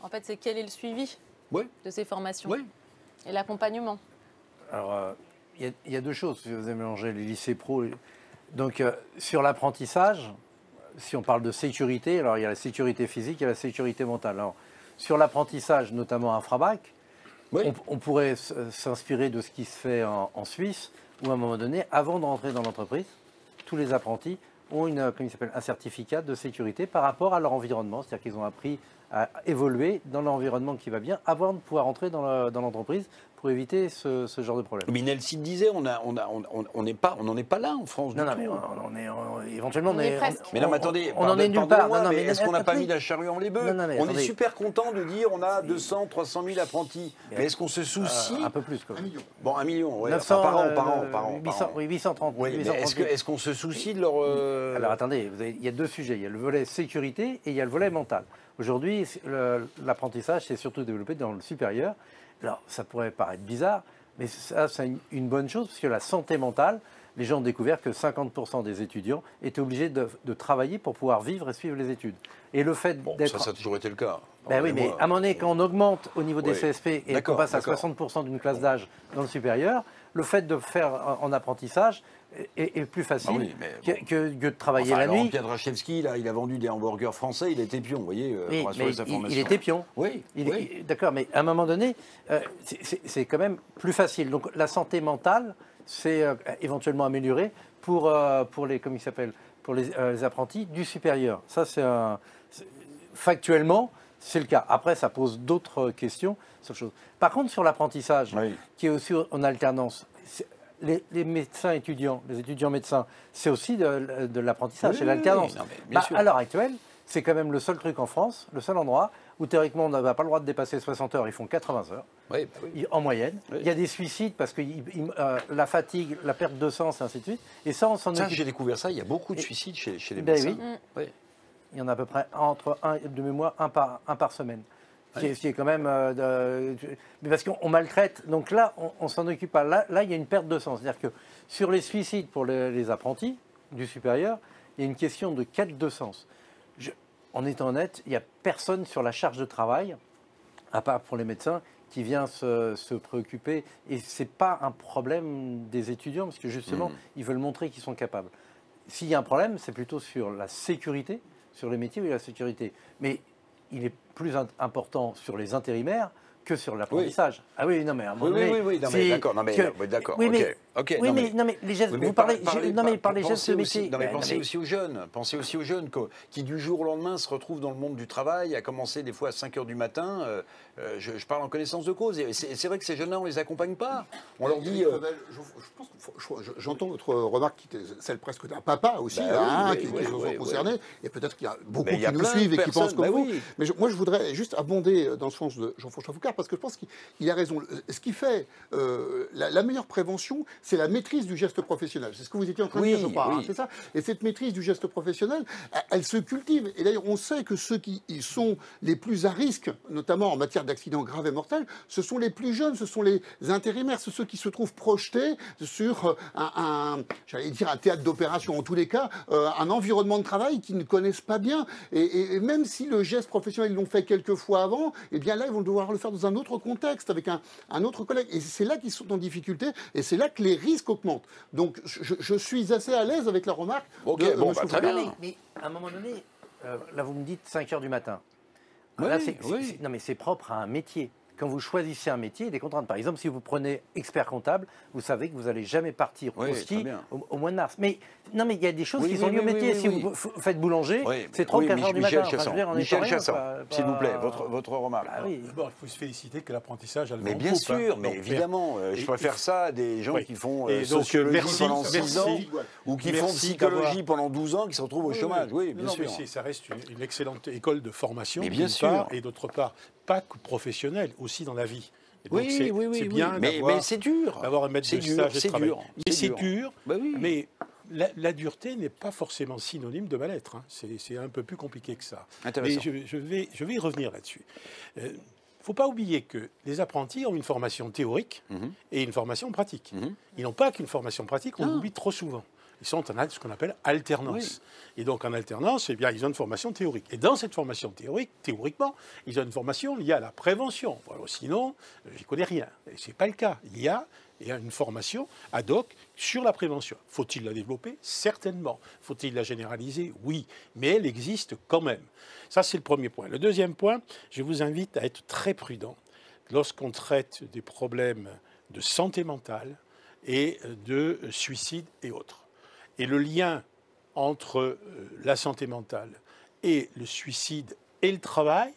En fait, c'est quel est le suivi de ces formations et l'accompagnement? Alors, il y a deux choses. Vous avez mélangé les lycées pro. Donc, sur l'apprentissage, si on parle de sécurité, alors il y a la sécurité physique et la sécurité mentale. Alors, sur l'apprentissage, notamment Infrabac, Oui. on pourrait s'inspirer de ce qui se fait en Suisse, où à un moment donné, avant de rentrer dans l'entreprise, tous les apprentis ont un certificat de sécurité par rapport à leur environnement. C'est-à-dire qu'ils ont appris à évoluer dans l'environnement qui va bien avant de pouvoir entrer dans l'entreprise pour éviter ce genre de problème. Mais Nelsie disait, on n'en est pas là en France Non, du non, tout. mais éventuellement, On est presque. Mais non, mais attendez, on en est nulle part. pardonnez-moi, Non, non, mais est-ce qu'on n'a pas attendez. mis la charrue en les bœufs? Non, non, mais on est attendez. super content de dire on a 200, 300 000 apprentis. Mais est-ce qu'on se soucie Un peu plus, quand même. 1 million. Bon, 1 million, ouais. 900, par an. 800, oui, 830. Oui, mais 830. est-ce qu'on se soucie de leur... Alors attendez, il y a deux sujets. Il y a le volet sécurité et il y a le volet mental. Aujourd'hui, l'apprentissage s'est surtout développé dans le supérieur. Alors ça pourrait paraître bizarre, mais ça, c'est une bonne chose, parce que la santé mentale, les gens ont découvert que 50% des étudiants étaient obligés de travailler pour pouvoir vivre et suivre les études. Et le fait Bon, d'être... ça a toujours été le cas. Ben oui, mais à un moment donné, quand on augmente au niveau des Ouais. CSP et qu'on D'accord, passe à d'accord. 60% d'une classe d'âge dans le supérieur, le fait de faire en apprentissage est plus facile Ah oui, mais bon. que de travailler Enfin, la Laurent nuit. Pietraszewski, là, il a vendu des hamburgers français, il était pion, vous voyez, Oui, pour assurer mais sa formation. il était pion. Oui, oui. D'accord, mais à un moment donné, c'est quand même plus facile. Donc la santé mentale, c'est éventuellement amélioré pour les, comment il s'appelle, pour les apprentis du supérieur. Ça, factuellement, c'est le cas. Après, ça pose d'autres questions. Par contre, sur l'apprentissage, Oui. qui est aussi en alternance, les médecins étudiants, les étudiants médecins, c'est aussi de l'apprentissage, Oui, c'est l'alternance. oui, non, mais bien sûr. À l'heure actuelle, c'est quand même le seul truc en France, le seul endroit où théoriquement on n'a pas le droit de dépasser 60 heures, ils font 80 heures Oui, bah oui. en moyenne. Oui. Il y a des suicides parce que la fatigue, la perte de sens, et ainsi de suite. Et ça, on s'en Ça, occupe. j'ai découvert ça, il y a beaucoup de suicides chez les Ben médecins. oui. Oui. Il y en a à peu près entre de mémoire un par semaine. Ce qui est quand même... mais parce qu'on maltraite. Donc là, on s'en occupe pas. Là, il y a une perte de sens. C'est-à-dire que sur les suicides pour les apprentis du supérieur, il y a une question de quête de sens. En étant honnête, il n'y a personne sur la charge de travail, à part pour les médecins, qui vient se préoccuper. Et ce n'est pas un problème des étudiants, parce que justement, ils veulent montrer qu'ils sont capables. S'il y a un problème, c'est plutôt sur la sécurité, sur les métiers où il y a la sécurité. Mais il est plus important sur les intérimaires que sur l'apprentissage. Ah oui, non mais à un moment donné, Oui, non, mais d'accord, non, mais, oui, d'accord, oui, mais, ok, oui, non, mais, non, mais les gestes, Oui, mais vous parlez, par les gestes pensez de aussi- métier. Non, mais Ben, pensez mais- aussi aux jeunes. Pensez aussi aux jeunes qui, du jour au lendemain, se retrouvent dans le monde du travail, à commencer des fois à 5 h du matin. Je parle en connaissance de cause. Et c'est vrai que ces jeunes-là, on ne les accompagne pas. On leur dit... J'entends votre remarque qui était celle presque d'un papa aussi, Bah là, oui, qui oui, se oui, sont concernés. Et peut-être qu'il y a beaucoup Mais il y a qui nous plein de suivent et qui personnes, pensent comme bah vous. oui. Mais moi, je voudrais juste abonder dans le sens de Jean-François Foucard, parce que je pense qu'il a raison. Ce qui fait la meilleure prévention, c'est la maîtrise du geste professionnel. C'est ce que vous étiez en train de dire, je crois. Oui. C'est ça. Et cette maîtrise du geste professionnel, elle se cultive. Et d'ailleurs, on sait que ceux qui sont les plus à risque, notamment en matière d'accidents graves et mortels, ce sont les plus jeunes, ce sont les intérimaires, ce sont ceux qui se trouvent projetés sur j'allais dire un théâtre d'opération, en tous les cas, un environnement de travail qu'ils ne connaissent pas bien. Et même si le geste professionnel, ils l'ont fait quelques fois avant, eh bien là, ils vont devoir le faire dans un autre contexte, avec un autre collègue. Et c'est là qu'ils sont en difficulté, et c'est là que les risques augmentent. Donc, je suis assez à l'aise avec la remarque. Ok, de bon, monsieur bah, très Foucard. bien. Mais à un moment donné, là vous me dites 5 heures du matin. Oui, Là, oui. non mais c'est propre à un métier. Quand vous choisissez un métier, il y a des contraintes. Par exemple, si vous prenez expert comptable, vous savez que vous n'allez jamais partir Oui, au très ski bien. au mois de mars. Mais non, mais il y a des choses Oui, qui oui, sont liées au oui, métier. oui, Si oui. vous faites boulanger, c'est 3 ou 4 heures du Michel matin. Enfin, je Chasson, veux dire, on est Michel pas rien, Chasson, pas- s'il vous plaît, pas- votre remarque. Ah oui. D'abord, il faut se féliciter que l'apprentissage a le Mais vent en bien poupe, hein. sûr, mais Donc, évidemment, je et- préfère ça à des gens Oui. qui font Et donc, sociologie merci, pendant 6 ans merci. ou qui Merci font psychologie d'avoir- pendant 12 ans, qui se retrouvent au chômage. Oui, bien Non, sûr. mais ça reste une excellente école de formation, Mais bien d'une sûr. part, et d'autre part, pas que professionnelle, aussi dans la vie. Et donc, Oui, c'est oui, oui, c'est oui. bien Mais c'est dur. d'avoir un maître C'est de dur, stage et de c'est travail. dur, Mais c'est c'est dur, Bah oui. mais la dureté n'est pas forcément synonyme de mal-être, hein. C'est un peu plus compliqué que ça. Mais Intéressant. je vais y revenir là-dessus. Il ne faut pas oublier que les apprentis ont une formation théorique et une formation pratique. Ils n'ont pas qu'une formation pratique, on Non. l'oublie trop souvent. Ils sont en ce qu'on appelle alternance. Et donc en alternance, eh bien, ils ont une formation théorique. Et dans cette formation théorique, théoriquement, ils ont une formation liée à la prévention. Alors, sinon, j'y connais rien. Et ce n'est pas le cas. Il y a et une formation ad hoc sur la prévention. Faut-il la développer? Certainement. Faut-il la généraliser? Oui. Mais elle existe quand même. Ça, c'est le premier point. Le deuxième point, je vous invite à être très prudent lorsqu'on traite des problèmes de santé mentale et de suicide et autres. Et le lien entre la santé mentale et le suicide et le travail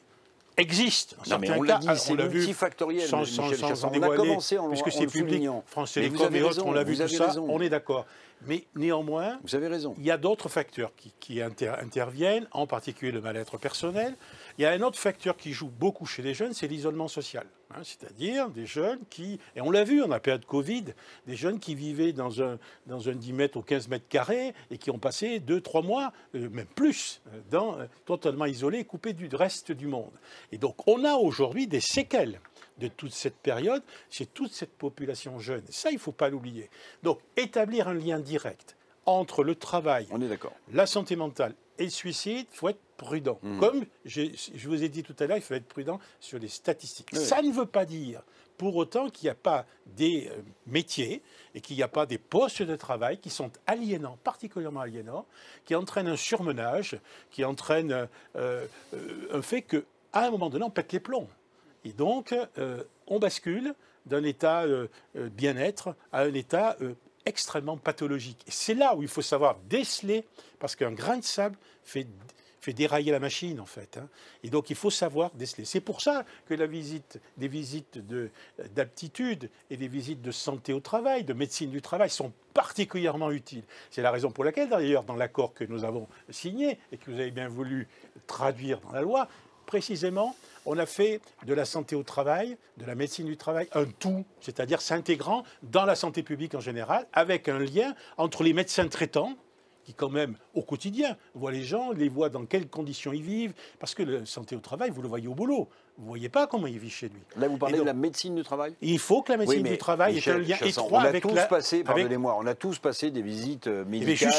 existe. Non, mais on l'a dit, c'est multifactoriel. Sans on a commencé en puisque c'est public, France Télécom et autres, on l'a vu tout ça, on est d'accord. Mais néanmoins, vous avez raison. Il y a d'autres facteurs qui interviennent, en particulier le mal-être personnel. Il y a un autre facteur qui joue beaucoup chez les jeunes, c'est l'isolement social. C'est-à-dire des jeunes qui, et on l'a vu en la période Covid, des jeunes qui vivaient dans un 10 mètres ou 15 mètres carrés et qui ont passé 2-3 mois, même plus, totalement isolés, coupés du reste du monde. Et donc on a aujourd'hui des séquelles de toute cette période chez toute cette population jeune. Ça, il ne faut pas l'oublier. Donc établir un lien direct entre le travail, on est d'accord, la santé mentale et le suicide, il faut être prudent. Comme je vous ai dit tout à l'heure, il faut être prudent sur les statistiques. Oui. Ça ne veut pas dire pour autant qu'il n'y a pas des métiers et qu'il n'y a pas des postes de travail qui sont aliénants, particulièrement aliénants, qui entraînent un surmenage, qui entraînent un fait qu'à un moment donné, on pète les plombs. Et donc, on bascule d'un état bien-être à un état extrêmement pathologique. Et c'est là où il faut savoir déceler, parce qu'un grain de sable fait dérailler la machine, en fait. Et donc, il faut savoir déceler. C'est pour ça que des visites d'aptitude et des visites de santé au travail, de médecine du travail, sont particulièrement utiles. C'est la raison pour laquelle, d'ailleurs, dans l'accord que nous avons signé et que vous avez bien voulu traduire dans la loi, précisément, on a fait de la santé au travail, de la médecine du travail, un tout, c'est-à-dire s'intégrant dans la santé publique en général, avec un lien entre les médecins traitants, qui quand même, au quotidien, voient les gens, les voient dans quelles conditions ils vivent, parce que la santé au travail, vous le voyez au boulot. Vous ne voyez pas comment il vit chez lui. Là, vous parlez de la médecine du travail? Il faut que la médecine du travail ait un lien étroit avec la... Pardonnez-moi, on a tous passé des visites médicales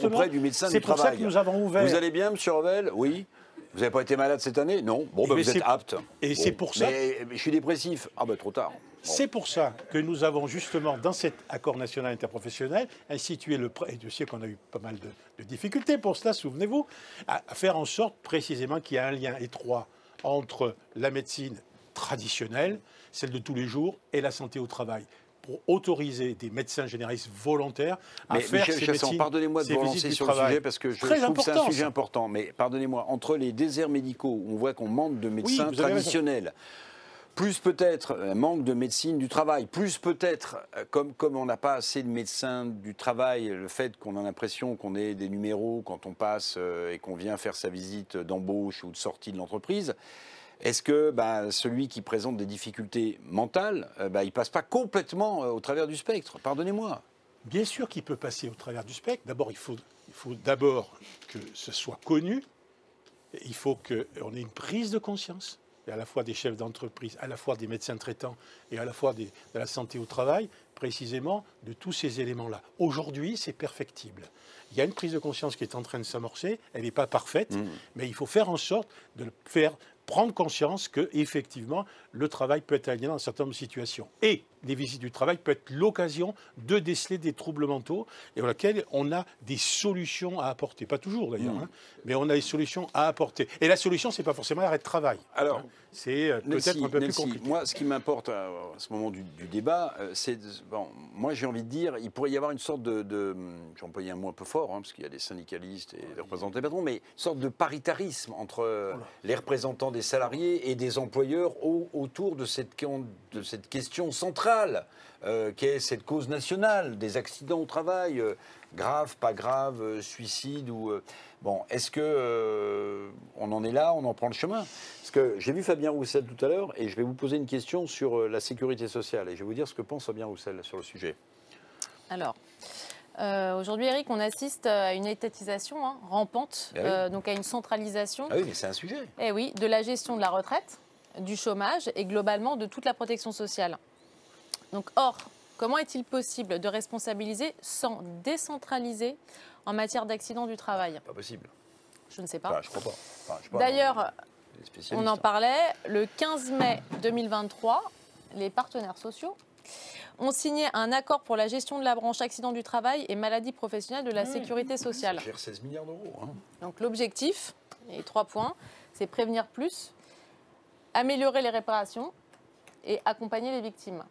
auprès du médecin du travail. C'est pour ça que nous avons ouvert... Vous allez bien, M. Revel? Oui. Vous n'avez pas été malade cette année? Non. Bon, vous êtes apte. Et c'est pour ça... Mais je suis dépressif. Ah ben trop tard. Bon. C'est pour ça que nous avons justement, dans cet accord national interprofessionnel, institué et je sais qu'on a eu pas mal de difficultés pour cela, souvenez-vous, à faire en sorte précisément qu'il y ait un lien étroit entre la médecine traditionnelle, celle de tous les jours, et la santé au travail, pour autoriser des médecins généralistes volontaires à faire ces médecines. Pardonnez-moi de vous relancer sur le sujet parce que je trouve que c'est un sujet important. Mais pardonnez-moi, entre les déserts médicaux, où on voit qu'on manque de médecins traditionnels, plus peut-être un manque de médecine du travail, plus peut-être, comme on n'a pas assez de médecins du travail, le fait qu'on a l'impression qu'on ait des numéros quand on passe et qu'on vient faire sa visite d'embauche ou de sortie de l'entreprise. Est-ce que celui qui présente des difficultés mentales, il ne passe pas complètement au travers du spectre? Pardonnez-moi. Bien sûr qu'il peut passer au travers du spectre. D'abord, il faut d'abord que ce soit connu. Il faut qu'on ait une prise de conscience, et à la fois des chefs d'entreprise, à la fois des médecins traitants et à la fois de la santé au travail, précisément de tous ces éléments-là. Aujourd'hui, c'est perfectible. Il y a une prise de conscience qui est en train de s'amorcer. Elle n'est pas parfaite, mais il faut faire en sorte de le faire prendre conscience qu'effectivement, le travail peut être aliénant dans un certain nombre de situations. Et les visites du travail peuvent être l'occasion de déceler des troubles mentaux et dans lesquels on a des solutions à apporter. Pas toujours d'ailleurs, mais on a des solutions à apporter. Et la solution, ce n'est pas forcément l'arrêt de travail. Alors, c'est peut-être un peu plus compliqué. Moi, ce qui m'importe à ce moment du débat, c'est... Bon, moi, j'ai envie de dire, il pourrait y avoir une sorte de j'ai employé un mot un peu fort, parce qu'il y a des syndicalistes et des représentants des patrons, mais une sorte de paritarisme entre les représentants des salariés et des employeurs autour de cette question centrale, qui est cette cause nationale des accidents au travail, graves, pas graves, suicides ou... Bon, est-ce que on en est là, on en prend le chemin? Parce que j'ai vu Fabien Roussel tout à l'heure et je vais vous poser une question sur la sécurité sociale et je vais vous dire ce que pense Fabien Roussel sur le sujet. Alors, aujourd'hui, Eric, on assiste à une étatisation rampante, donc à une centralisation. Ah oui, mais c'est un sujet. Eh oui, de la gestion de la retraite, du chômage et globalement de toute la protection sociale. Donc, or, comment est-il possible de responsabiliser sans décentraliser en matière d'accident du travail? Pas possible. Je ne sais pas. Enfin, je crois pas. Enfin, je sais pas. D'ailleurs, on en parlait, le 15 mai 2023, les partenaires sociaux ont signé un accord pour la gestion de la branche accident du travail et maladies professionnelles de la sécurité sociale. Ça gère 16 milliards d'euros. Hein. Donc l'objectif, et 3 points, c'est prévenir plus, améliorer les réparations et accompagner les victimes.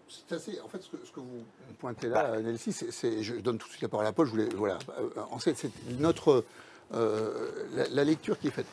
C'est assez, en fait, ce que vous pointez là, Nelsie, je donne tout de suite la parole à Paul. Je voulais, voilà, en fait, c'est notre la lecture qui est faite.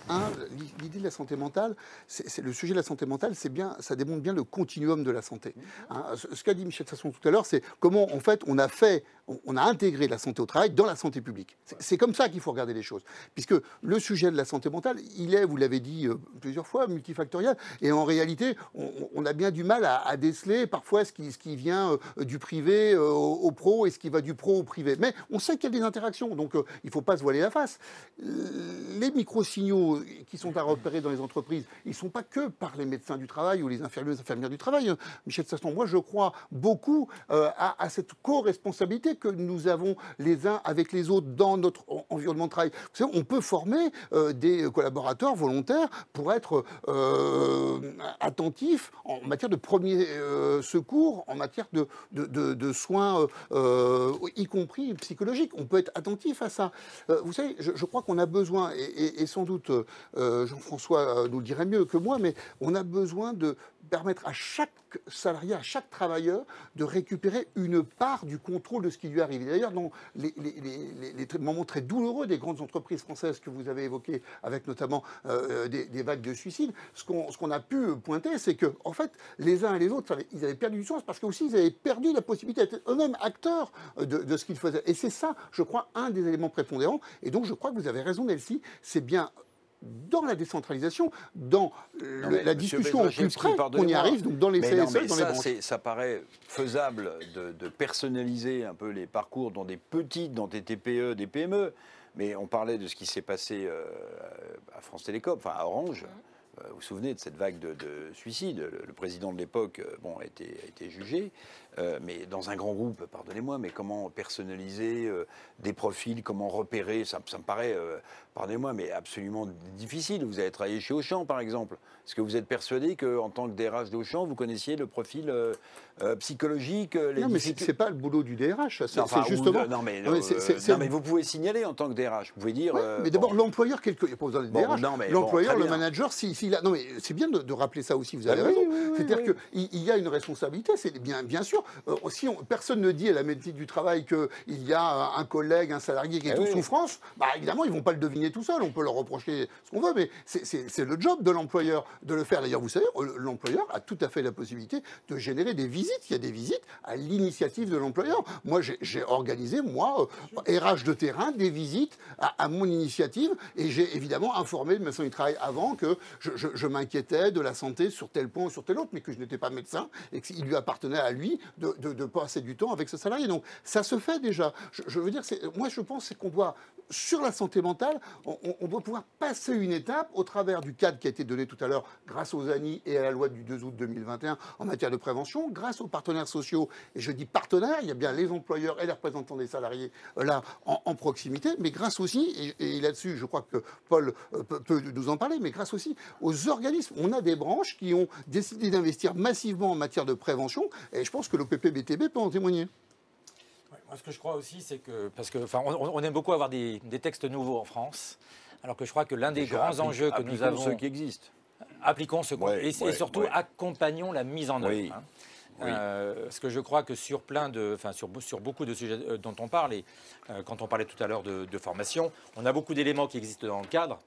L'idée de la santé mentale, c'est le sujet de la santé mentale, c'est bien, ça démontre bien le continuum de la santé. Hein, ce qu'a dit Michel Sasson tout à l'heure, c'est comment en fait on a intégré la santé au travail dans la santé publique. C'est comme ça qu'il faut regarder les choses, puisque le sujet de la santé mentale, il est, vous l'avez dit plusieurs fois, multifactoriel, et en réalité, on a bien du mal à déceler parfois ce qui vient du privé au pro et ce qui va du pro au privé. Mais on sait qu'il y a des interactions, donc il ne faut pas se voiler la face. Les micro-signaux qui sont à repérer dans les entreprises, ils ne sont pas que par les médecins du travail ou les infirmières du travail. Michel Sasson, moi je crois beaucoup à cette co-responsabilité que nous avons les uns avec les autres dans notre environnement de travail. Vous savez, on peut former des collaborateurs volontaires pour être attentifs en matière de premier secours, en matière de soins, y compris psychologiques. On peut être attentif à ça. Vous savez, je crois qu'on a besoin, et sans doute Jean-François nous le dirait mieux que moi, mais on a besoin de permettre à chaque salarié, à chaque travailleur de récupérer une part du contrôle de ce qui lui arrive. D'ailleurs, dans les moments très douloureux des grandes entreprises françaises que vous avez évoqués, avec notamment des vagues de suicides, ce qu'on a pu pointer, c'est que en fait, les uns et les autres, ils avaient perdu du sens parce qu'aussi ils avaient perdu la possibilité d'être eux-mêmes acteurs de ce qu'ils faisaient. Et c'est ça, je crois, un des éléments prépondérants. Et donc, je crois que vous avez raison, Nelsie, c'est bien dans la décentralisation, dans la discussion au plus près qu'on y arrive, donc dans les CSE, dans les branches. Ça paraît faisable de personnaliser un peu les parcours dans des petites, dans des TPE, des PME, mais on parlait de ce qui s'est passé à France Télécom, enfin à Orange. Vous vous souvenez de cette vague de suicides. Le président de l'époque a été jugé. Mais dans un grand groupe, pardonnez-moi, mais comment personnaliser des profils, comment repérer, ça me paraît, pardonnez-moi, mais absolument difficile. Vous avez travaillé chez Auchan, par exemple. Est-ce que vous êtes persuadé qu'en tant que DRH d'Auchan, vous connaissiez le profil psychologique Non, mais c'est pas le boulot du DRH. C'est justement. Mais vous pouvez signaler en tant que DRH. Vous pouvez dire. Mais d'abord, l'employeur, il n'y a pas besoin d'être DRH. L'employeur, le manager, non, mais c'est bien de rappeler ça aussi. Vous avez raison. C'est-à-dire qu'il y a une responsabilité. C'est bien sûr. Si personne ne dit à la médecine du travail qu'il y a un collègue, un salarié qui est en souffrance, évidemment, ils ne vont pas le deviner tout seul. On peut leur reprocher ce qu'on veut, mais c'est le job de l'employeur de le faire. D'ailleurs, vous savez, l'employeur a tout à fait la possibilité de générer des visites. Il y a des visites à l'initiative de l'employeur. Moi, j'ai organisé, RH de terrain, des visites à mon initiative, et j'ai évidemment informé le médecin du travail avant que je m'inquiétais de la santé sur tel point ou sur tel autre, mais que je n'étais pas médecin et qu'il lui appartenait à lui de passer du temps avec ce salarié. Donc ça se fait déjà. Je veux dire, moi je pense qu'on doit, sur la santé mentale, on doit pouvoir passer une étape au travers du cadre qui a été donné tout à l'heure grâce aux ANI et à la loi du 2 août 2021 en matière de prévention, grâce aux partenaires sociaux. Et je dis partenaires, il y a bien les employeurs et les représentants des salariés là en proximité, mais grâce aussi, et là-dessus je crois que Paul peut nous en parler, mais grâce aussi aux organismes. On a des branches qui ont décidé d'investir massivement en matière de prévention, et je pense que l'OPP-BTB peut en témoigner. Moi, ce que je crois aussi, c'est que, parce que, on aime beaucoup avoir des textes nouveaux en France, alors que je crois que l'un des grands enjeux que nous avons, ceux qui existent, appliquons ceux et surtout accompagnons la mise en œuvre. Parce que je crois que sur beaucoup de sujets dont on parle, et quand on parlait tout à l'heure de formation, on a beaucoup d'éléments qui existent dans le cadre.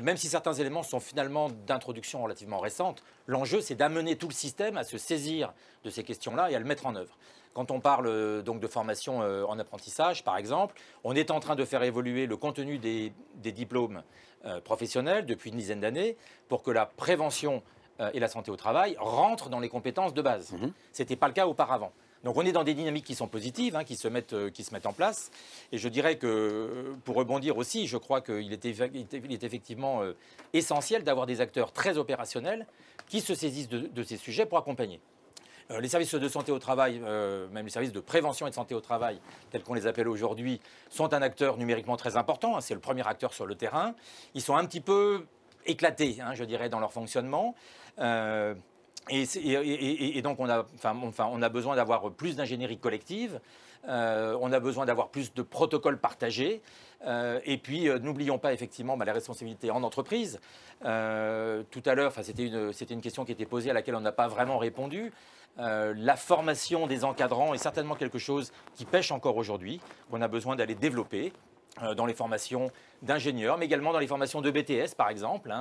Même si certains éléments sont finalement d'introduction relativement récente, l'enjeu c'est d'amener tout le système à se saisir de ces questions-là et à le mettre en œuvre. Quand on parle donc de formation en apprentissage, par exemple, on est en train de faire évoluer le contenu des diplômes professionnels depuis une dizaine d'années pour que la prévention et la santé au travail rentrent dans les compétences de base. Ce n'était pas le cas auparavant. Donc on est dans des dynamiques qui sont positives, qui se mettent en place. Et je dirais que, pour rebondir aussi, je crois qu'il est effectivement essentiel d'avoir des acteurs très opérationnels qui se saisissent de ces sujets pour accompagner. Les services de santé au travail, même les services de prévention et de santé au travail, tels qu'on les appelle aujourd'hui, sont un acteur numériquement très important. C'est le premier acteur sur le terrain. Ils sont un petit peu éclatés, je dirais, dans leur fonctionnement. Et donc, on a besoin d'avoir plus d'ingénierie collective, on a besoin d'avoir plus de protocoles partagés. Et puis, n'oublions pas effectivement la responsabilité en entreprise. Tout à l'heure, c'était une question qui était posée à laquelle on n'a pas vraiment répondu. La formation des encadrants est certainement quelque chose qui pêche encore aujourd'hui, qu'on a besoin d'aller développer dans les formations d'ingénieurs, mais également dans les formations de BTS, par exemple,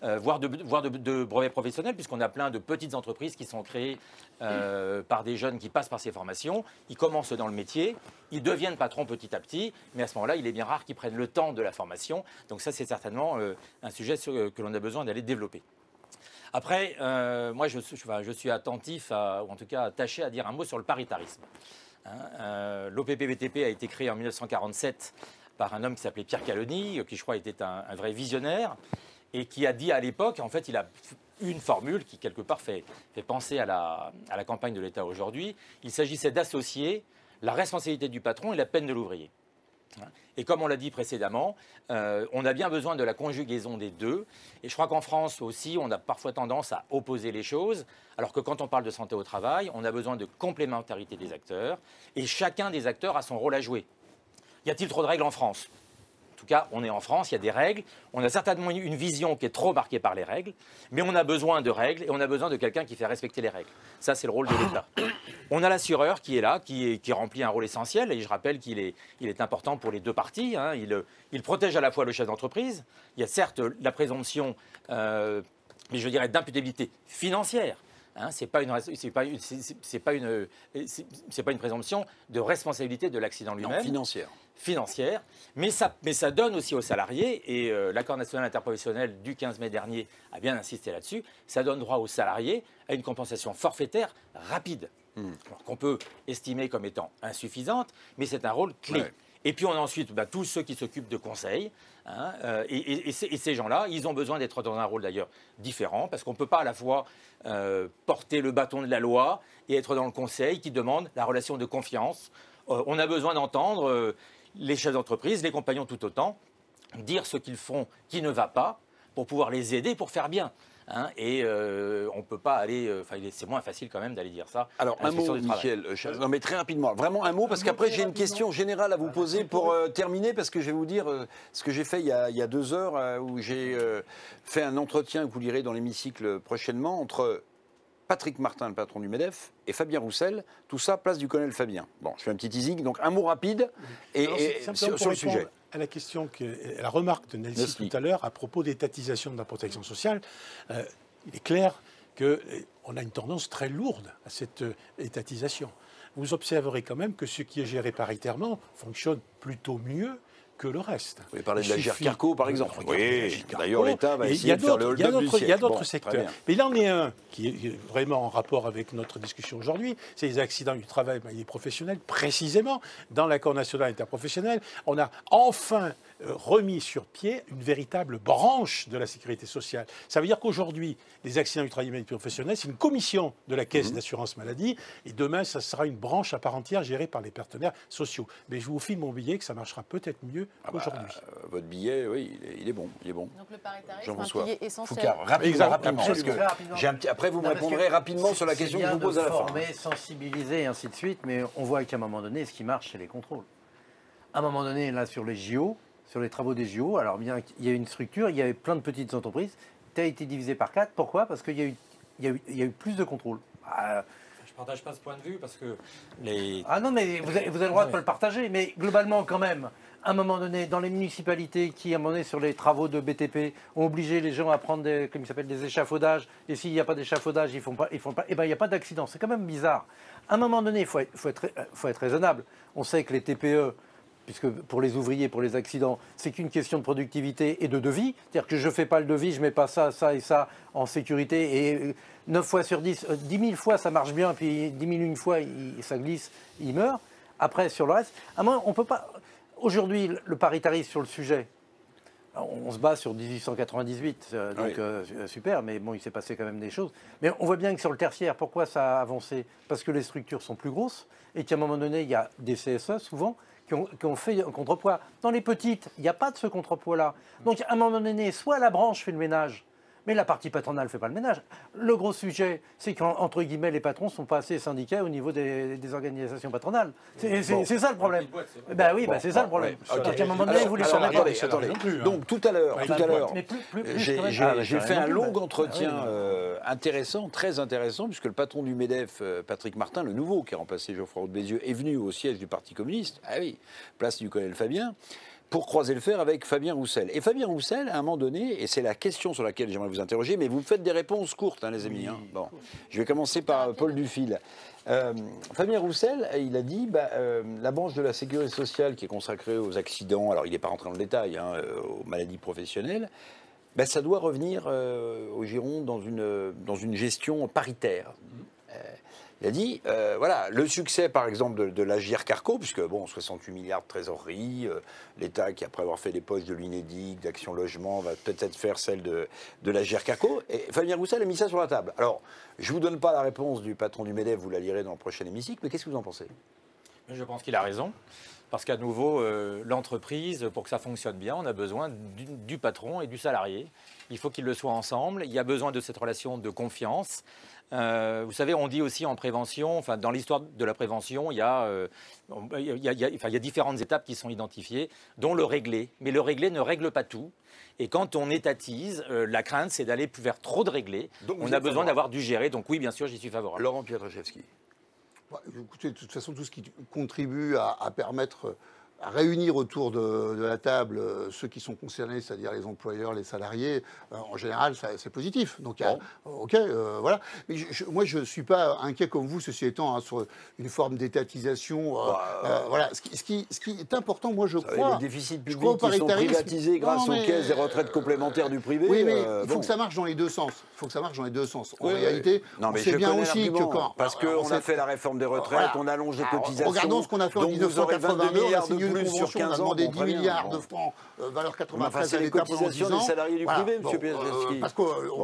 voire de brevets professionnels, puisqu'on a plein de petites entreprises qui sont créées par des jeunes qui passent par ces formations. Ils commencent dans le métier, ils deviennent patrons petit à petit, mais à ce moment-là, il est bien rare qu'ils prennent le temps de la formation. Donc ça, c'est certainement un sujet que l'on a besoin d'aller développer. Après, moi, je suis attentif, ou en tout cas attaché à dire un mot sur le paritarisme. L'OPP-BTP a été créé en 1947 par un homme qui s'appelait Pierre Caloni, qui je crois était un vrai visionnaire, et qui a dit à l'époque, en fait, il a une formule qui quelque part fait penser à la campagne de l'État aujourd'hui. Il s'agissait d'associer la responsabilité du patron et la peine de l'ouvrier. Et comme on l'a dit précédemment, on a bien besoin de la conjugaison des deux. Et je crois qu'en France aussi, on a parfois tendance à opposer les choses, alors que quand on parle de santé au travail, on a besoin de complémentarité des acteurs. Et chacun des acteurs a son rôle à jouer. Y a-t-il trop de règles en France ? En tout cas, on est en France, il y a des règles. On a certainement une vision qui est trop marquée par les règles, mais on a besoin de règles et on a besoin de quelqu'un qui fait respecter les règles. Ça, c'est le rôle de l'État. On a l'assureur qui est là, qui remplit un rôle essentiel, et je rappelle qu'il est important pour les deux parties. Il protège à la fois le chef d'entreprise. Il y a certes la présomption, mais je dirais d'imputabilité financière. C'est pas une présomption de responsabilité de l'accident lui-même. Financière, mais ça donne aussi aux salariés, et l'accord national interprofessionnel du 15 mai dernier a bien insisté là-dessus, ça donne droit aux salariés à une compensation forfaitaire rapide, qu'on peut estimer comme étant insuffisante, mais c'est un rôle clé. Ouais. Et puis on a ensuite tous ceux qui s'occupent de conseils, et ces gens-là, ils ont besoin d'être dans un rôle d'ailleurs différent, parce qu'on ne peut pas à la fois porter le bâton de la loi et être dans le conseil qui demande la relation de confiance. On a besoin d'entendre les chefs d'entreprise, les compagnons tout autant, dire ce qu'ils font qui ne va pas pour pouvoir les aider pour faire bien. Et on ne peut pas aller... c'est moins facile quand même d'aller dire ça. Alors, un mot, Michel. Non, mais très rapidement. Vraiment un mot, parce qu'après, j'ai une question générale à vous poser pour terminer, parce que je vais vous dire ce que j'ai fait il y a 2 heures, où j'ai fait un entretien que vous lirez dans l'hémicycle prochainement, entre Patrick Martin, le patron du MEDEF, et Fabien Roussel, tout ça, place du colonel Fabien. Bon, je fais un petit teasing, donc un mot rapide sur le sujet. À la question, à la remarque de Nelsie tout à l'heure à propos d'étatisation de la protection sociale, il est clair qu'on a une tendance très lourde à cette étatisation. Vous observerez quand même que ce qui est géré paritairement fonctionne plutôt mieux que le reste. Vous pouvez parler de la GER-Carco, par exemple. Oui, d'ailleurs, l'État va essayer de faire le hold-up du siècle. Il y a d'autres secteurs. Mais il en est un qui est vraiment en rapport avec notre discussion aujourd'hui, c'est les accidents du travail et des professionnels. Précisément, dans l'accord national interprofessionnel, on a enfin remis sur pied une véritable branche de la sécurité sociale. Ça veut dire qu'aujourd'hui, les accidents du travail et des professionnels, c'est une commission de la Caisse d'assurance maladie, et demain, ça sera une branche à part entière gérée par les partenaires sociaux. Mais je vous file mon billet que ça marchera peut-être mieux qu'aujourd'hui. Votre billet, oui, il est bon. Donc le paritarisme est un pilier essentiel. Foucard, rapidement. Parce que après, vous me répondrez rapidement sur la question que je vous pose à la fin. Former, sensibiliser, et ainsi de suite, mais on voit qu'à un moment donné, ce qui marche, c'est les contrôles. À un moment donné, là, sur les JO, sur les travaux des JO, alors bien, il y a une structure, il y avait plein de petites entreprises, ça a été divisé par 4. Pourquoi ? Parce qu'il y a eu plus de contrôles. Je ne partage pas ce point de vue, parce que les... Ah non, mais vous avez le droit de ne pas le partager, mais globalement, quand même, à un moment donné, dans les municipalités qui, à un moment donné, sur les travaux de BTP, ont obligé les gens à prendre des échafaudages, et s'il n'y a pas d'échafaudage, ils font pas, et ben il n'y a pas d'accident. C'est quand même bizarre. À un moment donné, il faut être raisonnable. On sait que les TPE, puisque pour les ouvriers, pour les accidents, c'est qu'une question de productivité et de devis. C'est-à-dire que je ne fais pas le devis, je ne mets pas ça, ça et ça en sécurité. Et 9 fois sur 10, 10 000 fois ça marche bien, puis 10 000 une fois ça glisse, il meurt. Après, sur le reste, on peut pas... Aujourd'hui, le paritarisme sur le sujet, on se base sur 1898, super, mais bon, il s'est passé quand même des choses. Mais on voit bien que sur le tertiaire, pourquoi ça a avancé ? Parce que les structures sont plus grosses et qu'à un moment donné, il y a des CSE, souvent, qui ont fait un contrepoids. Dans les petites, il n'y a pas de ce contrepoids-là. Donc, à un moment donné, soit la branche fait le ménage, Mais la partie patronale ne fait pas le ménage. Le gros sujet, c'est qu'entre guillemets, les patrons ne sont pas assez syndiqués au niveau des organisations patronales. C'est ça le problème. Ben oui, c'est ça le problème. Donc à un moment donné, vous les saurez pas. Attendez. Donc tout à l'heure, j'ai fait un long entretien intéressant, très intéressant, puisque le patron du MEDEF, Patrick Martin, le nouveau, qui a remplacé Geoffroy Roux de Bézieux, est venu au siège du Parti communiste, ah oui, place du colonel Fabien, pour croiser le fer avec Fabien Roussel. Et Fabien Roussel, à un moment donné, et c'est la question sur laquelle j'aimerais vous interroger, mais vous me faites des réponses courtes, hein, les amis. Hein. Bon, je vais commencer par Paul Dufil. Fabien Roussel, il a dit, la branche de la sécurité sociale qui est consacrée aux accidents, alors il n'est pas rentré dans le détail, hein, aux maladies professionnelles, ça doit revenir au Giron dans une gestion paritaire. Il a dit, voilà, le succès, par exemple, de l'Agir Carco, puisque, 68 milliards de trésorerie, l'État qui, après avoir fait les poches de l'UNEDIC, d'Action Logement, va peut-être faire celle de l'Agir Carco. Et Fabien Roussel a mis ça sur la table. Alors, je ne vous donne pas la réponse du patron du MEDEF, vous la lirez dans le prochain hémicycle, mais qu'est-ce que vous en pensez? Je pense qu'il a raison. Parce qu'à nouveau, l'entreprise, pour que ça fonctionne bien, on a besoin du patron et du salarié. Il faut qu'ils le soient ensemble. Il y a besoin de cette relation de confiance. Vous savez, on dit aussi en prévention, enfin, dans l'histoire de la prévention, il y a différentes étapes qui sont identifiées, dont le réglé. Mais le réglé ne règle pas tout. Et quand on étatise, la crainte, c'est d'aller vers trop de réglés. Donc, on a besoin d'avoir du géré. Donc oui, bien sûr, j'y suis favorable. Laurent Pietraszewski. Écoutez, de toute façon, tout ce qui contribue à permettre, à réunir autour de la table ceux qui sont concernés, c'est-à-dire les employeurs, les salariés, en général, c'est positif. Donc, voilà. Mais moi, je ne suis pas inquiet comme vous, ceci étant, hein, sur une forme d'étatisation. Voilà. Ce qui est important, moi, je crois... Les déficits publics qui sont privatisés grâce aux caisses des retraites complémentaires du privé. Oui, mais il faut que ça marche dans les deux sens. Il faut que ça marche dans les deux sens. En réalité, on sait bien aussi que quand... Parce qu'on a fait la réforme des retraites, on allonge les cotisations. Regardons ce qu'on a fait en 1982, on a signé une convention, on a demandé 10 milliards de francs, valeur 93 à l'État pendant 10 ans. Des salariés du privé, M. Pietraszewski. Parce que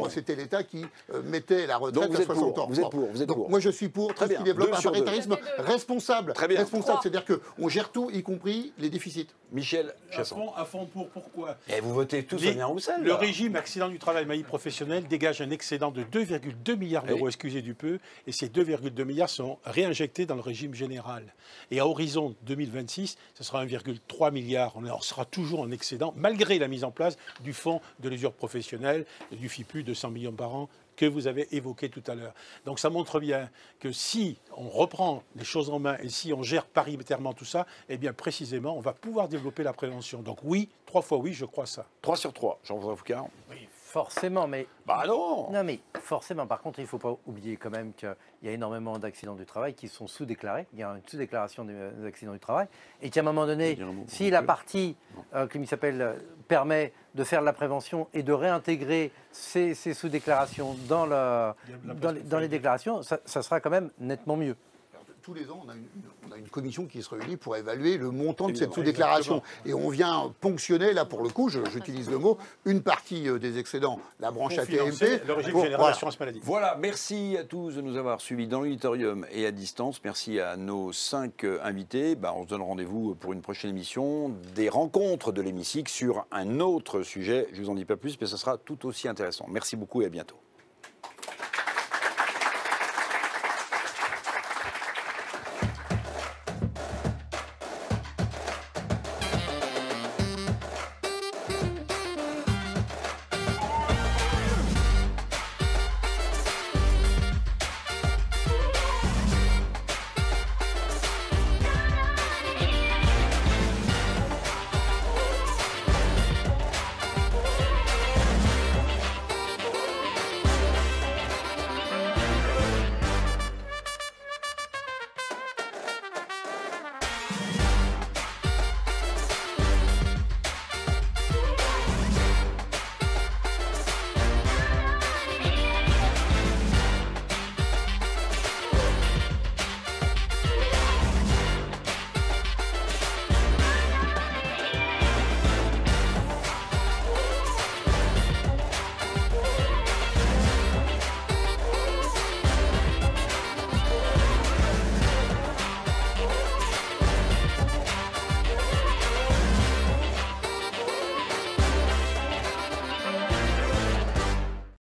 c'était l'État qui mettait la retraite à 60 ans. Vous êtes pour. Moi, je suis pour tout ce qui développe un paritarisme responsable. Responsable, c'est-à-dire qu'on gère tout, y compris les déficits. Michel Chasson. À fond pour pourquoi? Et vous votez tous Fabien Roussel. Le régime accident du travail maladie professionnelle dégage un excédent de 2,2 milliards d'euros, excusez du peu, et ces 2,2 milliards sont réinjectés dans le régime général. Et à horizon 2026, ce sera 1,3 milliard. On sera toujours en excédent, malgré la mise en place du fonds de l'usure professionnelle, du FIPU de 100 millions par an, que vous avez évoqué tout à l'heure. Donc ça montre bien que si on reprend les choses en main et si on gère paritairement tout ça, eh bien précisément, on va pouvoir développer la prévention. Donc oui, 3 fois oui, je crois ça. 3 sur 3, Jean-François Foucard. Oui, forcément, mais... non. Non, mais forcément, par contre, il ne faut pas oublier quand même qu'il y a énormément d'accidents du travail qui sont sous-déclarés. Il y a une sous-déclaration des accidents du travail. Et qu'à un moment donné, si la partie, comme il s'appelle, permet de faire de la prévention et de réintégrer ces sous-déclarations dans les déclarations, ça sera quand même nettement mieux. Tous les ans, on a une commission qui se réunit pour évaluer le montant de cette sous-déclaration. Et on vient ponctionner, là pour le coup, j'utilise le mot, une partie des excédents, la branche AT-MP. Le régime général d'assurance maladie. Voilà, merci à tous de nous avoir suivis dans l'auditorium et à distance. Merci à nos 5 invités. On se donne rendez-vous pour une prochaine émission, des rencontres de l'hémicycle sur un autre sujet. Je ne vous en dis pas plus, mais ce sera tout aussi intéressant. Merci beaucoup et à bientôt.